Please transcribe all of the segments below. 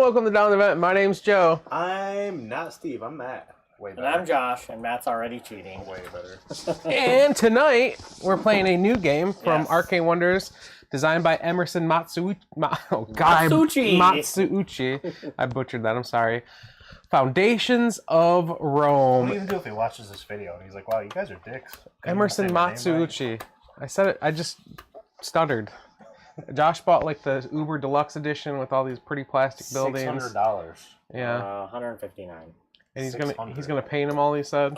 welcome to Down the Vent. My name's Joe. I'm not Steve, I'm Matt. Way better. And I'm Josh, and Matt's already cheating. Way better. And tonight, we're playing a new game from Yes. Arcane Wonders, designed by Emerson Matsuuchi. I butchered that, I'm sorry. Foundations of Rome. What do you even do if he watches this video and he's like, wow, you guys are dicks? Emerson Matsuuchi. I said it, I just stuttered. Josh bought like the Uber Deluxe edition with all these pretty plastic buildings. $600. Yeah. $159. And he's gonna paint them all, he said.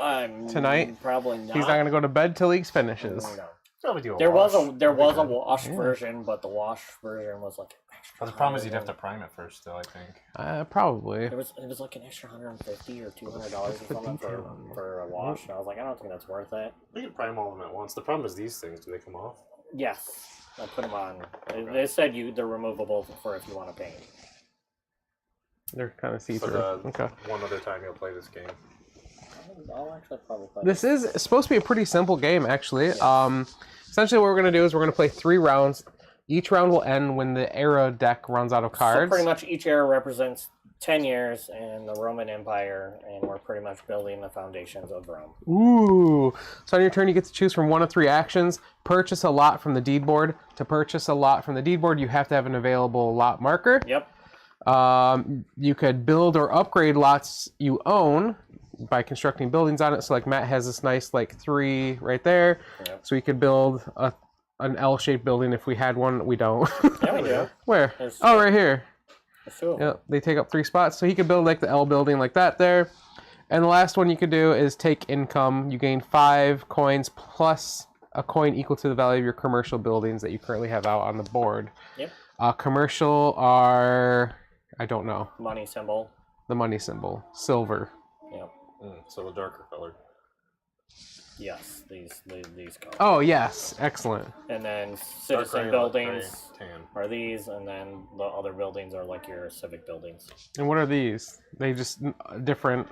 Tonight? Probably not. He's not gonna go to bed till he finishes. No. Probably do a There wash. was a wash version, but the wash version was like extra. But the problem is you'd have to prime it first still, I think. Probably. It was like an extra $150 or $200 or something for a wash. And I was like, I don't think that's worth it. We can prime all of them at once. The problem is these things, do they come off? Yes. I put them on. They said they're removable for if you want to paint. They're kind of see-through. Okay. One other time you'll play this game. I'll actually probably play This is supposed to be a pretty simple game, actually. Yeah. Essentially what we're going to do is we're going to play 3 rounds. Each round will end when the era deck runs out of cards. So pretty much each era represents 10 years in the Roman Empire, and we're pretty much building the foundations of Rome. Ooh. So on your turn, you get to choose from 1 of 3 actions. Purchase a lot from the deed board. To purchase a lot from the deed board, you have to have an available lot marker. Yep. You could build or upgrade lots you own by constructing buildings on it. So like Matt has this nice like 3 right there. Yep. So we could build an L-shaped building if we had one. We don't. Yeah, we do. Where? Right here. Yeah, they take up 3 spots. So he could build like the L building like that there. And the last one you could do is take income. You gain 5 coins plus a coin equal to the value of your commercial buildings that you currently have out on the board. Yep. Commercial are, I don't know. Money symbol. The money symbol. Silver. Yep. So the darker colored. Yes, these colors. Oh, yes. Excellent. And then citizen buildings are these, and then the other buildings are like your civic buildings. And what are these? They just different.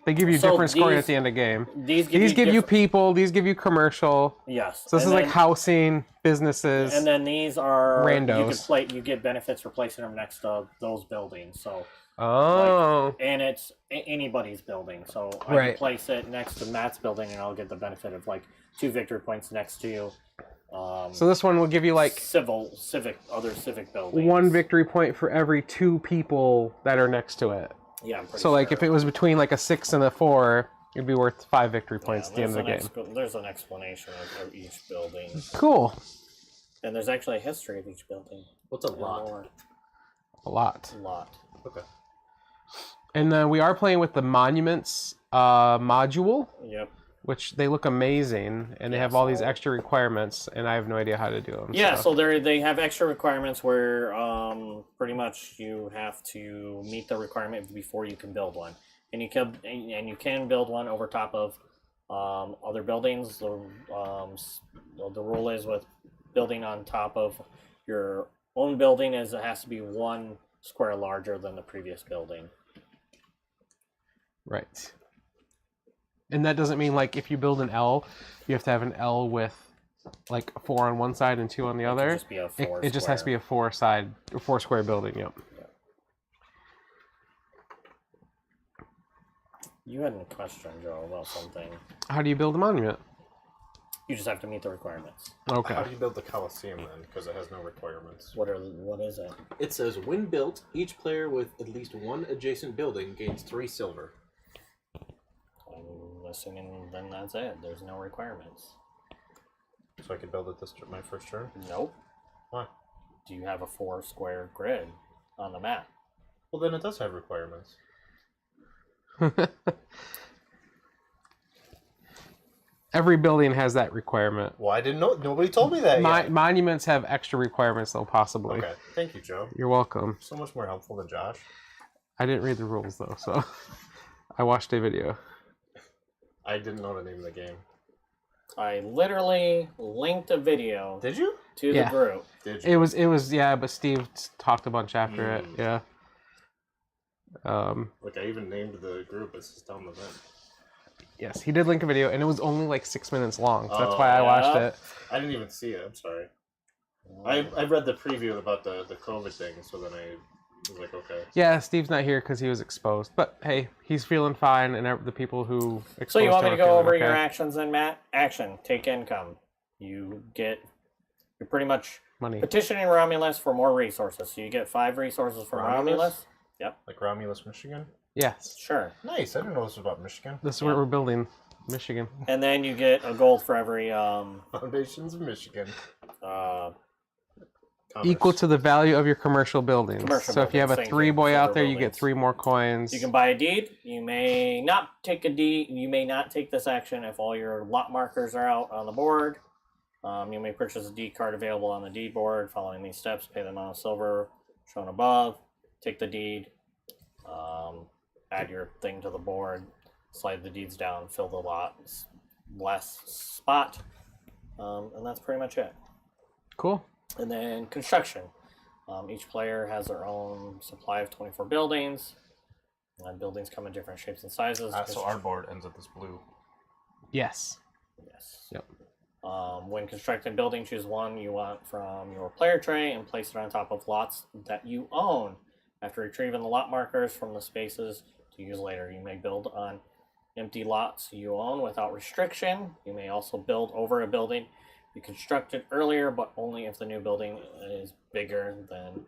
They give you different scoring at the end of the game. These give you people. These give you commercial. Yes. So this is like housing, businesses. And then these are randos. You get benefits for placing them next to those buildings. So. Oh. And it's anybody's building, so I can place it next to Matt's building, and I'll get the benefit of like 2 victory points next to you. So this one will give you like other civic buildings. 1 victory point for every 2 people that are next to it. Yeah, I'm pretty so like if it was between like a 6 and a 4, it'd be worth 5 victory points at the end of the game. There's an explanation of each building. Cool. And there's actually a history of each building. What's a lot? A lot. A lot. Okay. And then we are playing with the Monuments module. Yep. Which they look amazing, and they have all these extra requirements, and I have no idea how to do them. Yeah, so they have extra requirements where pretty much you have to meet the requirement before you can build one, and you can build one over top of other buildings. The rule is with building on top of your own building is it has to be 1 square larger than the previous building. Right. And that doesn't mean like if you build an L, you have to have an L with like 4 on one side and 2 on the other. Just be a 4 it just has to be a 4 square building. Yep. You had a question, Joe, about something. How do you build a monument? You just have to meet the requirements. Okay. How do you build the Colosseum then? Because it has no requirements. What is it? It says when built, each player with at least 1 adjacent building gains 3 silver. I'm assuming then that's it. There's no requirements. So I could build it my first turn? Nope. Why? Do you have a 4 square grid on the map? Well, then it does have requirements. Every building has that requirement. Well, I didn't know. Nobody told me that yet. Monuments have extra requirements, though, possibly. Okay. Thank you, Joe. You're welcome. So much more helpful than Josh. I didn't read the rules, though, so I watched a video. I didn't know the name of the game. I literally linked a video. Did you? To the group. Did you? It was yeah, but Steve talked a bunch after it. Yeah. Like I even named the group. It's just down the vent. Yes, he did link a video, and it was only like 6 minutes long. So that's why I watched it. I didn't even see it. I'm sorry. I read the preview about the COVID thing, so then I I was like, okay. Yeah, Steve's not here because he was exposed. But hey, he's feeling fine, and the people who exposed So you want me him to are go feeling over okay. your actions then, Matt? Action. Take income. You're pretty much Money. petitioning Romulus for more resources. So you get 5 resources from Romulus. Yep. Like Romulus, Michigan? Yes. Sure. Nice. I didn't know this was about Michigan. This is where we're building, Michigan. And then you get a gold for every Foundations of Michigan. Equal to the value of your commercial buildings. So if you have a buildings, 3 boy out there, you buildings. get 3 more coins. You can buy a deed. You may not take a deed. You may not take this action if all your lot markers are out on the board. You may purchase a deed card available on the deed board. Following these steps, pay the amount of silver shown above. Take the deed. Add your thing to the board. Slide the deeds down. Fill the lot last spot. And that's pretty much it. Cool. And then construction. Each player has their own supply of 24 buildings. Buildings come in different shapes and sizes. So our board ends at this blue. Yes. Yes. Yep. When constructing a building, choose one you want from your player tray and place it on top of lots that you own. After retrieving the lot markers from the spaces to use later, you may build on empty lots you own without restriction. You may also build over a building you constructed earlier, but only if the new building is bigger than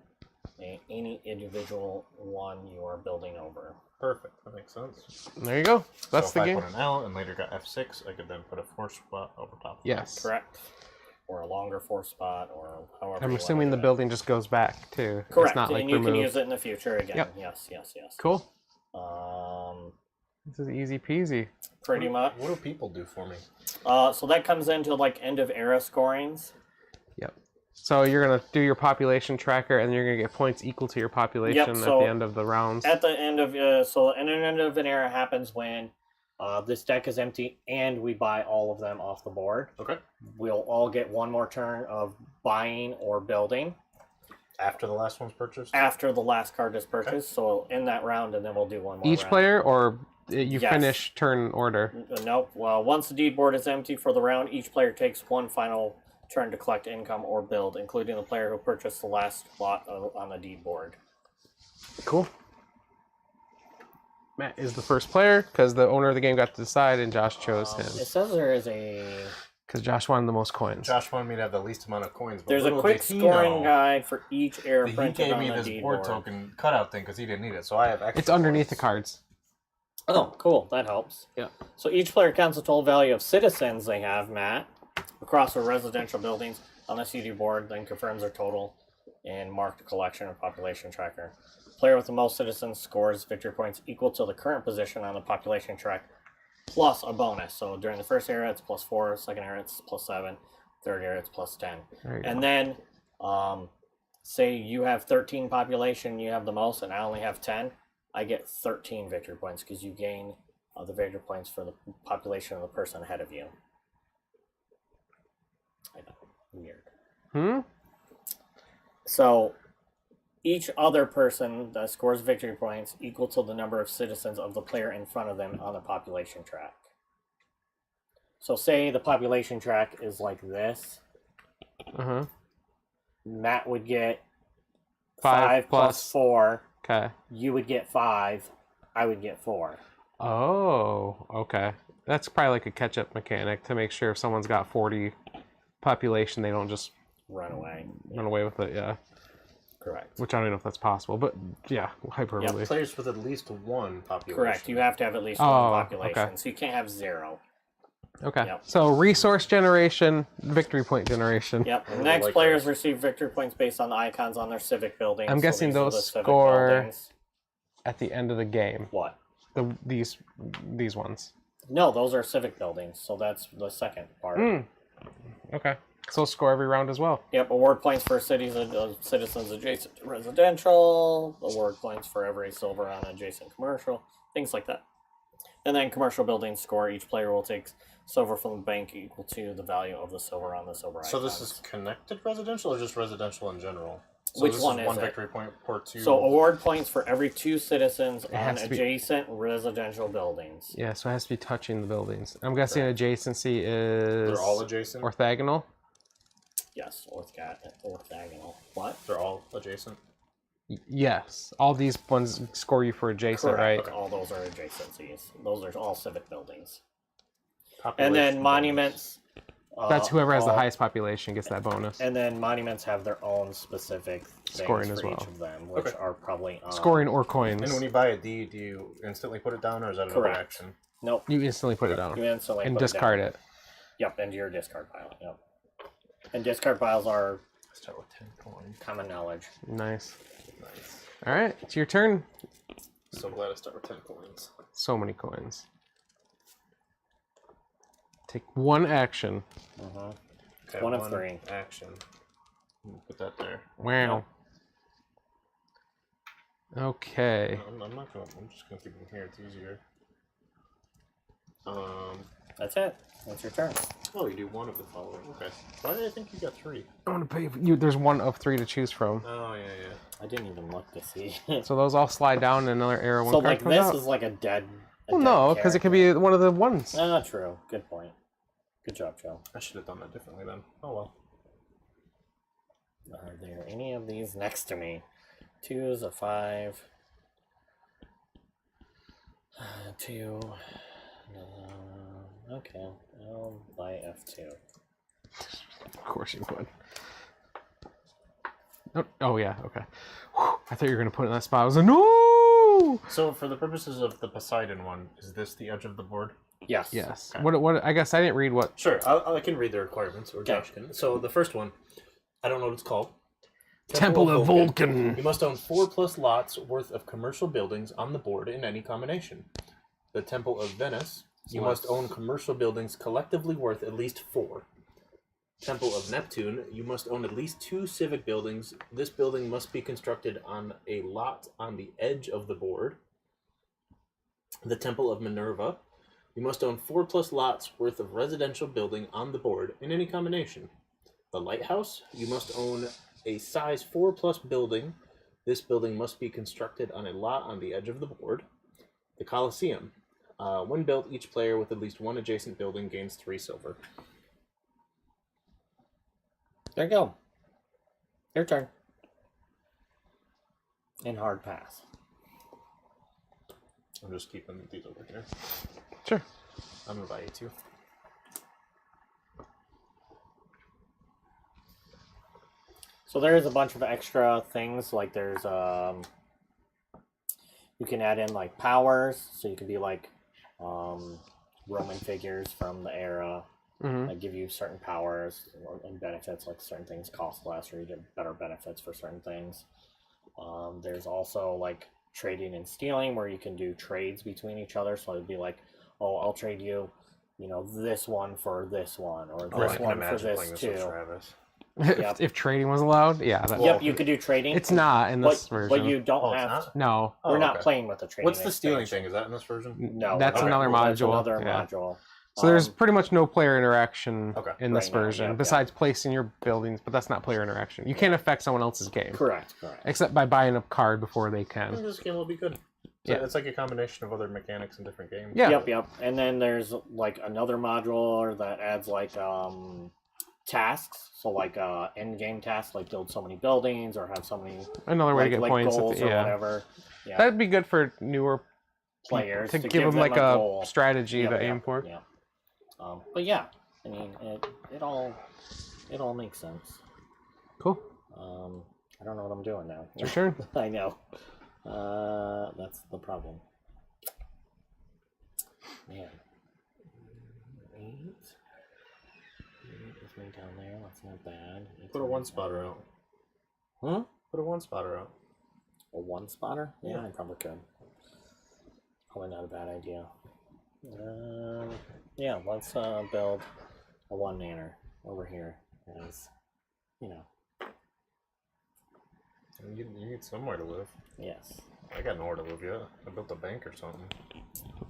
any individual one you are building over. Perfect. That makes sense. There you go. That's so the game. if I put an L and later got F6, I could then put a 4 spot over top. Yes. Correct. Or a longer 4 spot, or however. I'm assuming the building just goes back too. Correct. It's not like and you removed. can use it in the future again. Yep. Yes. Cool. Um, This is easy peasy. pretty much. What do people do for me? So that comes into like end of era scorings. Yep. So you're gonna do your population tracker, and you're gonna get points equal to your population so at the end of the rounds. At the end of an end of an era happens when this deck is empty and we buy all of them off the board. Okay. We'll all get one more turn of buying or building After the last one's purchased? after the last card is purchased. So in that round, and then we'll do one more. Each round. player, or you Yes. finish turn order. Nope. Well, once the deed board is empty for the round, each player takes one final turn to collect income or build, including the player who purchased the last lot on the deed board. Cool. Matt is the first player because the owner of the game got to decide, and Josh chose him It says there is a because Josh wanted the most coins. Josh wanted me to have the least amount of coins. But there's a little quick did he scoring know guide for each era that he printed gave on me the this deed board board. token cutout thing because he didn't need it. So I have extra. It's underneath the points. cards. Oh, cool. That helps. Yeah. So each player counts the total value of citizens they have, Matt, across their residential buildings on the CD board, then confirms their total and mark the collection or population tracker. Player with the most citizens scores victory points equal to the current position on the population track, plus a bonus. So during the first era, it's +4. Second era, it's +7. Third era, it's +10. There you And go. then, say you have 13 population, you have the most, and I only have 10. I get 13 victory points because you gain the victory points for the population of the person ahead of you. I know, weird. So each other person that scores victory points equal to the number of citizens of the player in front of them on the population track. So say the population track is like this. Matt would get 5 plus 4. Okay. You would get 5. I would get 4. Oh, okay. That's probably like a catch-up mechanic to make sure if someone's got 40 population, they don't just Run away. run away with it. Yeah. Correct. Which I don't know if that's possible, but yeah, hyperbole. Players with at least one population. Correct. You have to have at least one population, okay. so you can't have 0. Okay. Yep. So resource generation, victory point generation. Yep. I really Next like players those. receive victory points based on the icons on their civic buildings. I'm guessing these are those the civic score- buildings. At the end of the game, What? these ones. No, those are civic buildings, so that's the second part. Okay. So score every round as well. Yep, award points for citizens adjacent to residential, award points for every silver on adjacent commercial, things like that. And then commercial buildings score, each player will take silver from the bank equal to the value of the silver on the silver So icons. this is connected residential or just residential in general? So Which this one is is one it? victory point per 2. So award points for every 2 citizens on has to be- adjacent residential buildings. Yeah, so it has to be touching the buildings. I'm guessing adjacency is They're all adjacent? orthogonal. Yes, orthogonal. What? They're all adjacent? Yes. All these ones score you for adjacent, Correct. right? All those are adjacencies. Those are all civic buildings. And Population then bonus. monuments. That's whoever has the all- highest population gets that bonus. And then monuments have their own specific things Scoring for as each well. of them, which are probably Scoring or And coins. when you buy a D, do you instantly put it down, or is that another Correct. action? Nope. You instantly put it down You instantly and put discard down. it. Yep, into your discard pile. Yep. And discard piles are Start with 10 coins. common knowledge. Nice. Nice. All right, it's your turn. So glad I start with 10 coins. So many coins. Take one action. Okay, One of 3. Action. Put that there. Wow. Okay. I'm not gonna. I'm just gonna keep them here. It's easier. That's it. That's your turn. Oh, you do one of the following. Okay. Why did I think you got 3? I want to pay for you. There's one of 3 to choose from. Oh yeah. I didn't even look to see. So those all slide down and another arrow. One So card like comes this out. is like a dead. Well, no, because it could be one of the ones. True. Good point. Good job, Joe. I should have done that differently then. Oh well. Are there any of these next to me? 2 is a 5. 2. Okay. I'll buy F2. Of course you would. Oh yeah, okay. Whew, I thought you were gonna put it in that spot. I was like, no. So for the purposes of the Poseidon one, is this the edge of the board? Yes. Yes. Okay. What? I guess I didn't read what. Sure, I can read the requirements, or Josh can. So the first one, I don't know what it's called. Temple of Vulcan. You must own 4+ lots worth of commercial buildings on the board in any combination. The Temple of Venice, you must own commercial buildings collectively worth at least 4. Temple of Neptune, you must own at least 2 civic buildings. This building must be constructed on a lot on the edge of the board. The Temple of Minerva, you must own 4+ lots worth of residential building on the board in any combination. The Lighthouse, you must own a size 4+ building. This building must be constructed on a lot on the edge of the board. The Colosseum, when built, each player with at least 1 adjacent building gains 3 silver. There you go. Your turn. And hard pass. I'm just keeping these over here. Sure. I'm gonna buy you 2. So there's a bunch of extra things, like there's you can add in like powers, so you can be like Roman figures from the era that give you certain powers and benefits, like certain things cost less or you get better benefits for certain things. There's also like trading and stealing, where you can do trades between each other, so it'd be like, oh, I'll trade you, this one for this one, or this one for this too. Travis. Yep. If trading was allowed, yeah. Yep, you could do trading. It's not in this version. But you don't Oh, it's have not? to. No. Oh, We're not okay. playing with the trading. What's the stealing expansion. thing? Is that in this version? No, That's okay. another Well, that's module. another Yeah. module. So there's pretty much no player interaction Okay. in this Right now, version, yep, besides placing your buildings, but that's not player interaction. You can't affect someone else's game, Correct. except by buying a card before they I think can. this game will be good. So Yeah. it's like a combination of other mechanics in different games. Yeah. Yep. And then there's like another module that adds like tasks. So like end game tasks, like build so many buildings or have so many Another way to get like points. goals or Yeah. whatever. Yeah. That'd be good for newer Players to give them like a goal. strategy Yep, to yep, aim for. Yeah. But yeah, I mean it all makes sense. Cool. I don't know what I'm doing now. It's your turn. I know. That's the problem. Man. 8. 8 is way down there. That's not bad. Put a 1-spotter out. Huh? Put a 1-spotter out. A 1-spotter? Yeah, Yeah. I probably could. Probably not a bad idea. Yeah, let's build a 1-manner over here. As, You need somewhere to live. yes. I got nowhere to live yet. I built a bank or something.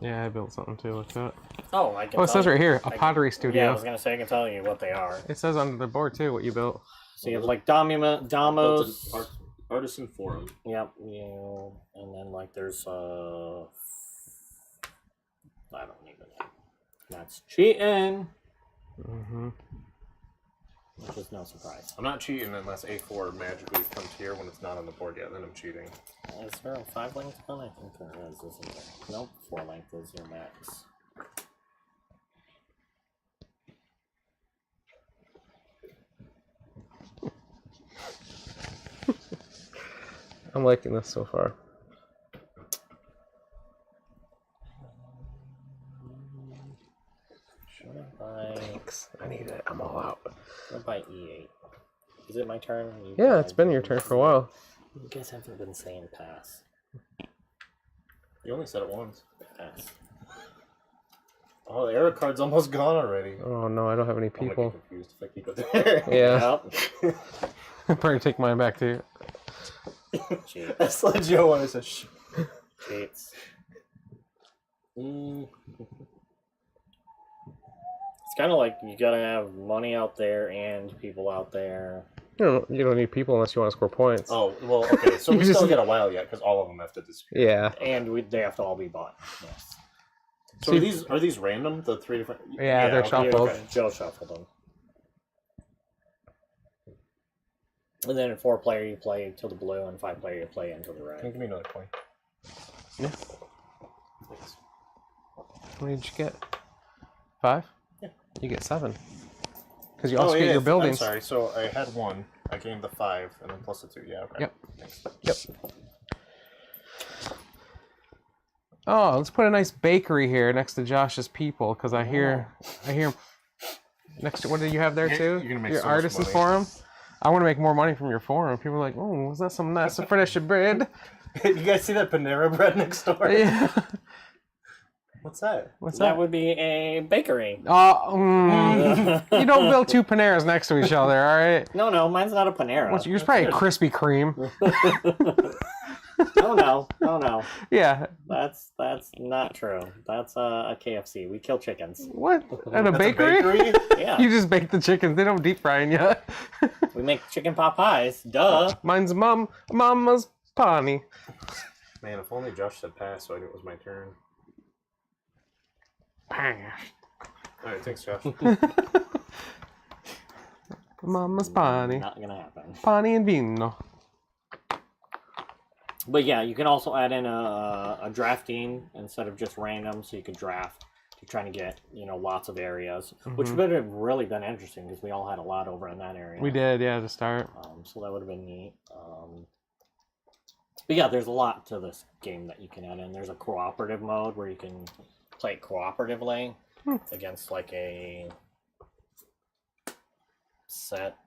Yeah, I built something too like that. Oh, I can. Oh, it tell says you- right here, a I- pottery Yeah, I studio. was gonna say I can tell you what they are. It says on the board too what you built. So you have like Domos. Built an artisan forum. Yep, and then like there's I don't even know. That's cheating. Mm-hmm. which is no surprise. I'm not cheating unless A4 magically comes here when it's not on the board yet. Then I'm cheating. Is there a 5 length one? I think there is, isn't there? Nope, 4 length is your max. I'm liking this so far. Should I buy... Thanks. I need it. I'm all out. Should I buy E8? Is it my turn? Yeah, it's been your turn for a while. You guys haven't been saying pass. You only said it once. Pass. Oh, the arrow card's almost gone already. Oh no, I don't have any I'm gonna people. get confused if I keep it there. Yeah. Yep. I'll probably take mine back too. Cheats. That's like Joe when I said shh. Cheats. It's kind of like you gotta have money out there and people out there. You don't need people unless you want to score points. Oh, well, okay, so we You just- still get a while yet, because all of them have to disappear. Yeah. And they have to all be bought. Yes. So are these random, the 3 different... Yeah, they're okay, shuffled. okay. Joe shuffled them. And then in 4-player you play to the blue, and 5-player you play into the Can you red. give me another coin? Yeah. Thanks. What did you get? 5? Yeah. You get 7. Because you also get your buildings. I'm sorry, so I had 1, I gained the 5, and then plus the 2, yeah, okay. Yep. Thanks. Yep. Oh, let's put a nice bakery here next to Josh's people, because I hear next to, what do you have there too? You're gonna make your so much artisan money. forum. I want to make more money from your forum. People are like, oh, was that some nice fresh bread? You guys see that Panera bread next door? Yeah. What's that? What's That that? would be a bakery. Oh, you don't build 2 Paneras next to each other, all right? No, mine's not a Panera. Yours probably a Krispy Kreme. No. Yeah. That's not true. That's a KFC. We kill chickens. What? At a That's bakery? A bakery? Yeah. You just bake the chickens. They don't deep fry them yet. We make chicken pot pies. Duh. Mine's Mama's Pawnee. Man, if only Josh said pass, so I knew it was my turn. Alright, thanks, Josh. Mama's Pawnee. Not gonna happen. Pawnee and vino. But yeah, you can also add in a drafting instead of just random, so you could draft. You're trying to get lots of areas, which would have really been interesting because we all had a lot over in that area. We did, yeah, to start. So that would have been neat. But yeah, there's a lot to this game that you can add in. There's a cooperative mode where you can play it cooperatively against like a set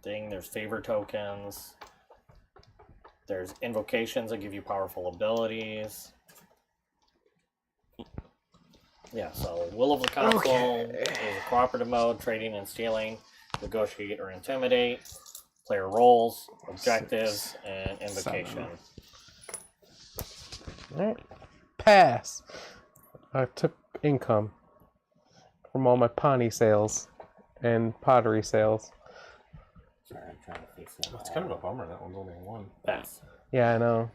thing. There's favor tokens. There's invocations that give you powerful abilities. Yeah, so Will of the Council is a cooperative mode, trading and stealing, negotiate or intimidate, player roles, objectives, and invocation. 7. Alright. Pass. I took income from all my Pawnee sales and pottery sales. Sorry, I'm trying to fix it. It's kind of a bummer that one's only 1. Pass. Yeah, I know.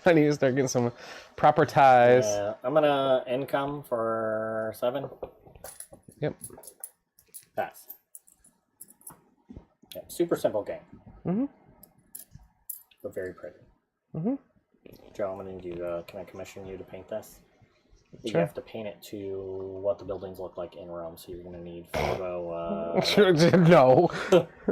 I need to start getting some proper ties. Yeah, I'm gonna income for 7. Yep. Pass. Yeah, super simple game, Mhm. but very pretty. Mhm. Joe, I'm gonna need you. Can I commission you to paint this? You Sure. have to paint it to what the buildings look like in Rome, so you're gonna need photo. No,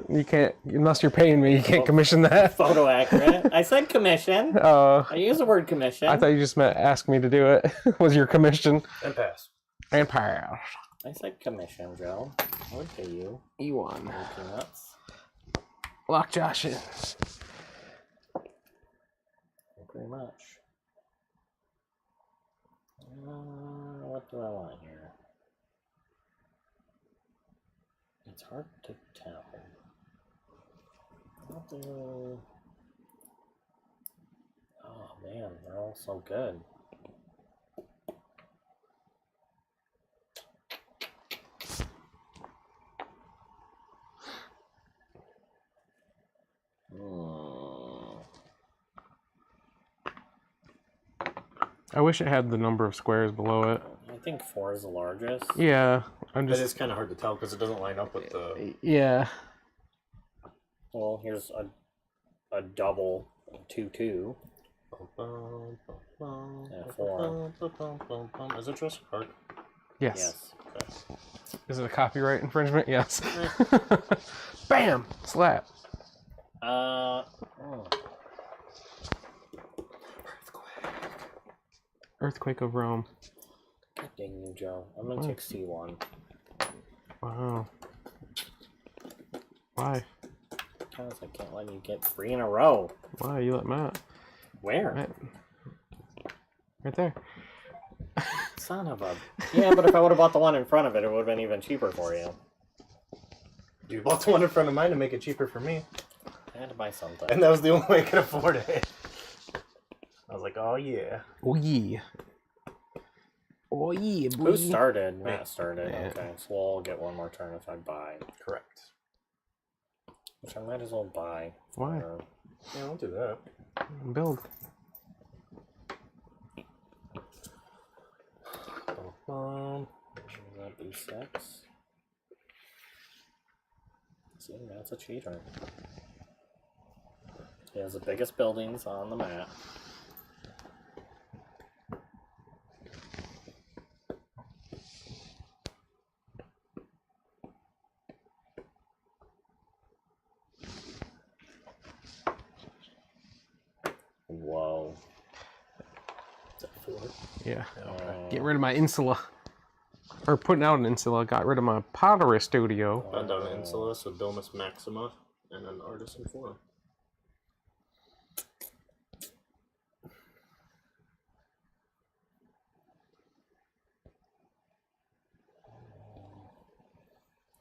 you can't unless you're paying me. You can't commission that. Photo accurate. I said commission. I use the word commission. I thought you just meant ask me to do it. Was your commission And pass. and pass? I said commission, Joe. I would pay you. E1. Peanuts. Lock Josh in. Pretty much. What do I want here? It's hard to tell. What do... Oh Man, they're all so good. I wish it had the number of squares below it. I think 4 is the largest. Yeah, I'm just. It is kind of hard to tell because it doesn't line up with the. Yeah. Well, here's a double 2-2. Yeah, 4. Is it Jurassic Park? Yes. Yes. Okay. Is it a copyright infringement? Yes. Bam! Slap. Earthquake of Rome. God dang you, Joe. I'm gonna take C1. Wow. Why? Because I can't let you get 3 in a row. Why? You let Matt. Where? Right there. Son of a... Yeah, but if I would have bought the one in front of it, it would have been even cheaper for you. You bought the one in front of mine to make it cheaper for me. I had to buy something. And that was the only way I could afford it. I was like, oh yeah. Oh yeah. Oh yeah, boy. Who started? Matt started. Yeah. Okay, so we'll get one more turn if I buy. Correct. Which I might as well buy. Why? Yeah, don't do that. Build. That B6. See, that's a cheater. He has the biggest buildings on the map. Whoa. Is that 4? Yeah. Okay. Get rid of my insula. Or putting out an insula. Got rid of my pottery studio. Found out an Insula, so Domus Maxima, and an Artisan Forum.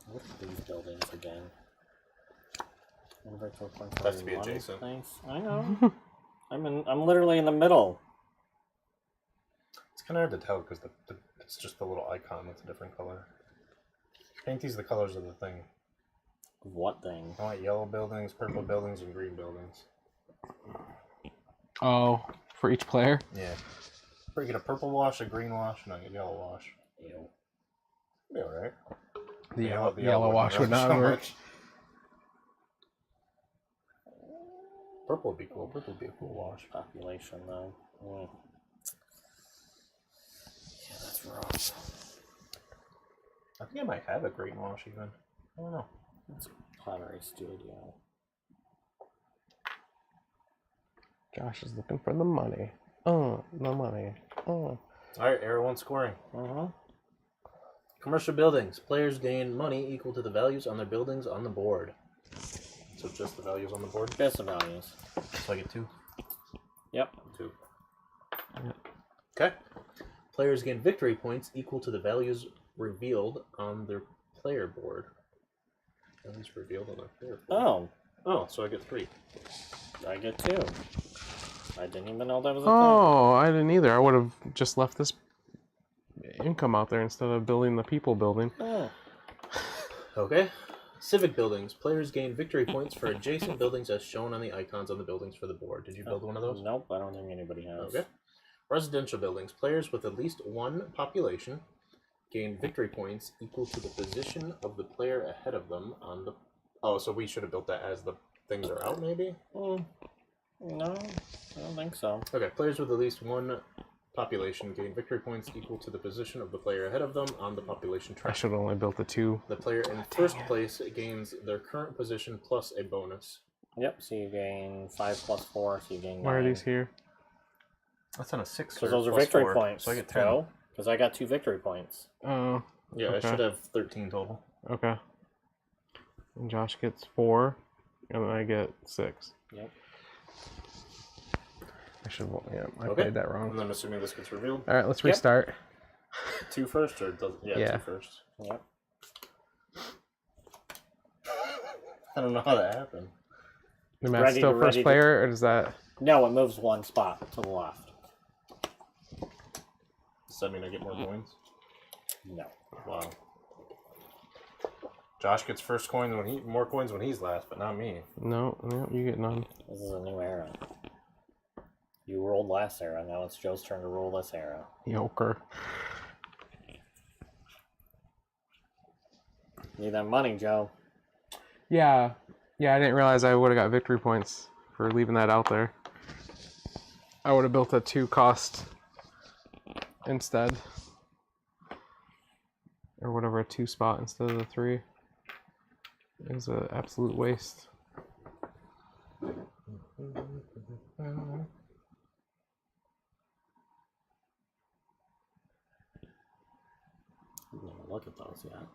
What are these buildings again? Has to be adjacent. Nice. I know. I'm literally in the middle. It's kind of hard to tell because it's just the little icon with a different color. Paint these the colors of the thing. What thing? I want yellow buildings, purple buildings, and green buildings. Oh, for each player? Yeah. You get a purple wash, a green wash, and a yellow wash. Ew. Be alright. The yellow wash would not work. Purple would be cool. Purple would be a cool wash. Population, though. Yeah, that's rough. I think I might have a green wash even. I don't know. It's Pottery Studio. Josh is looking for the money. Oh, the money. Oh. Alright, Arrow 1 scoring. Commercial buildings. Players gain money equal to the values on their buildings on the board. So just the values on the board? Just the values. So I get 2? Yep. 2. Okay. Players gain victory points equal to the values revealed on their player board. Values revealed on their player board. Oh, Oh, so I get 3. I get 2. I didn't even know that was a Oh, I didn't either. I would have just left this income out there instead of building the people building. thing. Oh. Okay. Civic buildings. Players gain victory points for adjacent buildings as shown on the icons on the buildings for the board. Did you build one of those? Nope, I don't think anybody has. Okay. Residential buildings. Players with at least 1 population gain victory points equal to the position of the player ahead of them on the... Oh, so we should have built that as the things are out, maybe? No, I don't think so. Okay. Players with at least 1 population gain victory points equal to the position of the player ahead of them on the population I track. should have only built the 2. The player in first place gains their current position plus a bonus. Yep, so you gain 5 plus 4, so you gain 9. Why are these here? That's on a 6. Because those are plus victory 4, points. So I get 10. Joe, because I got 2 victory points. Oh, Yeah, Okay. I should have 13 total. okay. And Josh gets 4, and then I get 6. Yep. I should. Yeah, I Okay. played that wrong. And then assuming this gets revealed. All right, let's Yep. restart. 2 first, or does Yeah. 2 first. Yep. I don't know how that happened. The Matt's Ready still to- first ready to- player, or does that? No, it moves one spot to the left. Does that mean I get more coins? No. Wow. Josh gets first coin when more coins when he's last, but not me. No, you get none. This is a new era. You rolled last era, now it's Joe's turn to roll this era. Yoker. Need that money, Joe. Yeah, I didn't realize I would have got victory points for leaving that out there. I would have built a 2 cost instead. Or whatever, a 2 spot instead of the 3. It was an absolute waste. Look at those yet.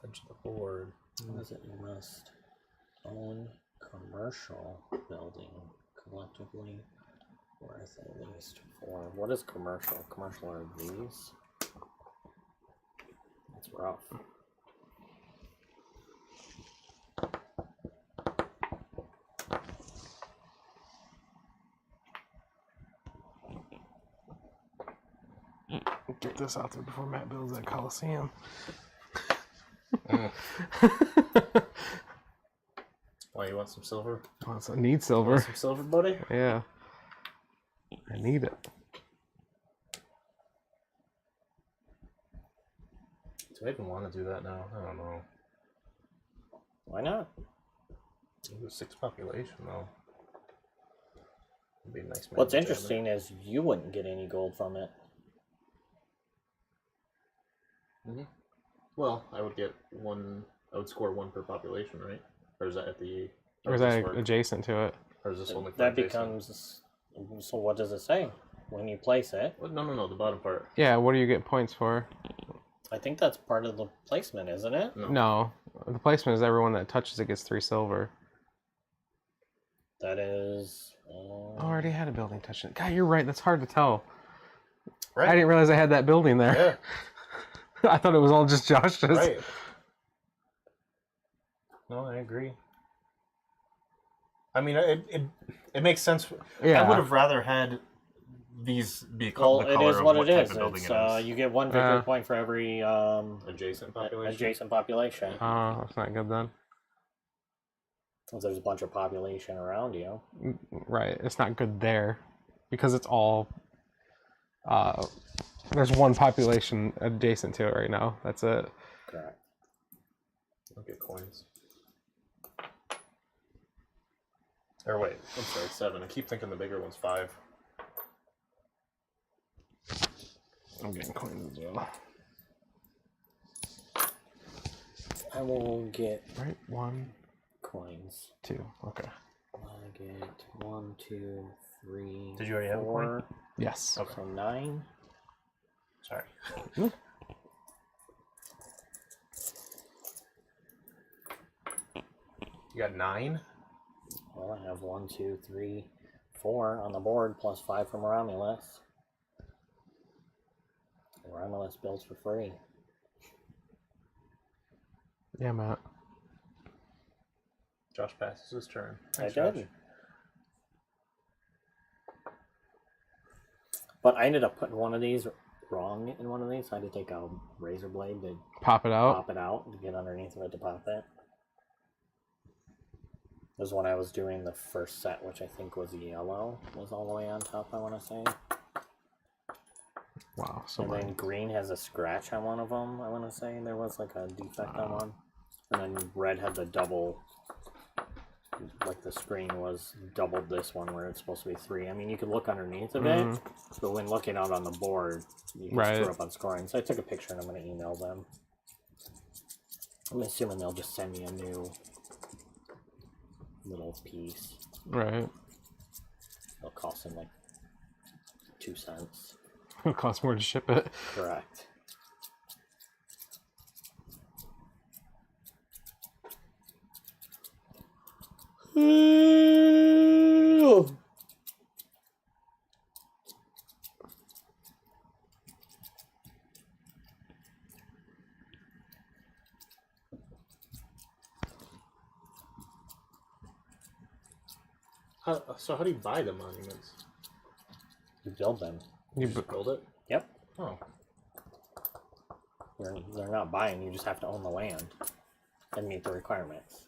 Edge of the board. What is it? You must own commercial building collectively worth at least 4. What is commercial? Commercial are these? That's rough. Get this out there before Matt builds that Coliseum. Why, you want some silver? I need silver. Want some silver, buddy? Yeah. I need it. Do I even want to do that now? I don't know. Why not? Ooh, 6 population, though. It'd be a nice. What's interesting is you wouldn't get any gold from it. Mm-hmm. Well, I would get 1. I would score 1 per population, right? Or is that at the? Or is that adjacent to it? Or is this only? That becomes. So what does it say when you place it? What? No. The bottom part. Yeah. What do you get points for? I think that's part of the placement, isn't it? No. The placement is everyone that touches it gets 3 silver. That is. Oh, I already had a building touching it. God, you're right. That's hard to tell. Right. I didn't realize I had that building there. Yeah. I thought it was all just Josh's. Right. No, I agree. I mean, it makes sense. Yeah. I would have rather had these be Well, called the it color is of what what it type is. of building It's, it is. you get 1 victory point for every Adjacent population. adjacent population. Oh, that's not good then. If there's a bunch of population around you. Right. It's not good there because it's all. There's 1 population adjacent to it right now. That's it. Correct. I'll get coins. Or wait, I'm sorry, 7. I keep thinking the bigger one's 5. I'm getting coins as well. I will get Right, 1, coins. 2. Okay. I get 1, 2, 3. Did you already have a 4. coin? Yes. Okay. So 9. Sorry. You got 9? Well, I have 1, 2, 3, 4 on the board plus 5 from Romulus. Romulus builds for free. Yeah, Matt. Josh passes his turn. I Thanks, did. Josh. But I ended up putting one of these wrong in one of these. So I had to take a razor blade to Pop it out. pop it out to get underneath of it to pop it. This is when I was doing the first set, which I think was yellow, was all the way on top, I want to say. Wow. So And then green has a scratch on one of them, I want to say. There was like a defect on one. And then red had the double, like the screen was doubled this one where it's supposed to be 3. I mean, you could look underneath of it, but when looking out on the board, you can screw up on scoring. So I took a picture and I'm going to email them. I'm assuming they'll just send me a new little piece. Right. It'll cost them like 2 cents. It'll cost more to ship it. Correct. So how do you buy the monuments? You build them. You just build it? Yep. Oh. They're not buying, you just have to own the land and meet the requirements.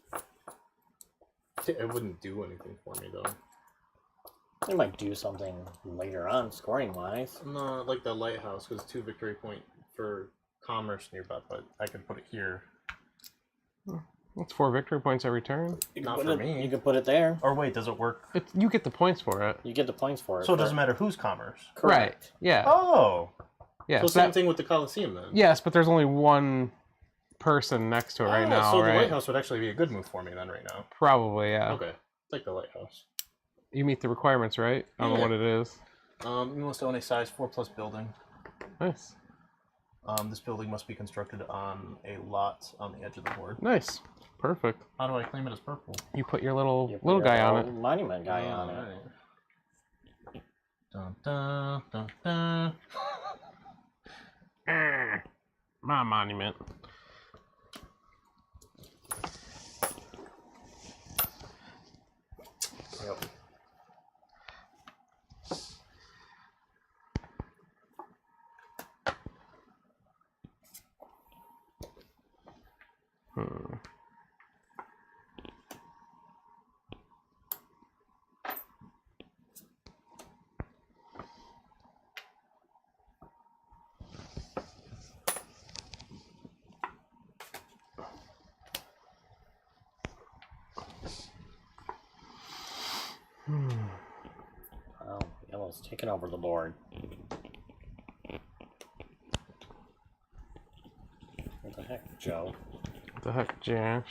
It wouldn't do anything for me, though. It might do something later on, scoring-wise. No, like the lighthouse, because 2 victory point for commerce nearby, but I could put it here. That's 4 victory points every turn. Not for me. You can put it there. Or wait, does it work? You get the points for it. You get the points for it. So it doesn't matter whose commerce? Correct. Right. Yeah. Oh! Yeah. So same thing with the Coliseum, then? Yes, but there's only one person next to it right now, so right? the lighthouse would actually be a good move for me, then, right now. Probably, yeah. Okay. Like the lighthouse. You meet the requirements, right? I don't know what it is. You must own a size 4+ building. Nice. This building must be constructed on a lot on the edge of the board. Nice. Perfect. How do I claim it as purple? You put your little guy on it. Monument guy on it. Right. Dun, dun, dun, dun. My monument. Yep. Oh, yellow's taking over the board. What the heck, Joe? What the heck, Josh?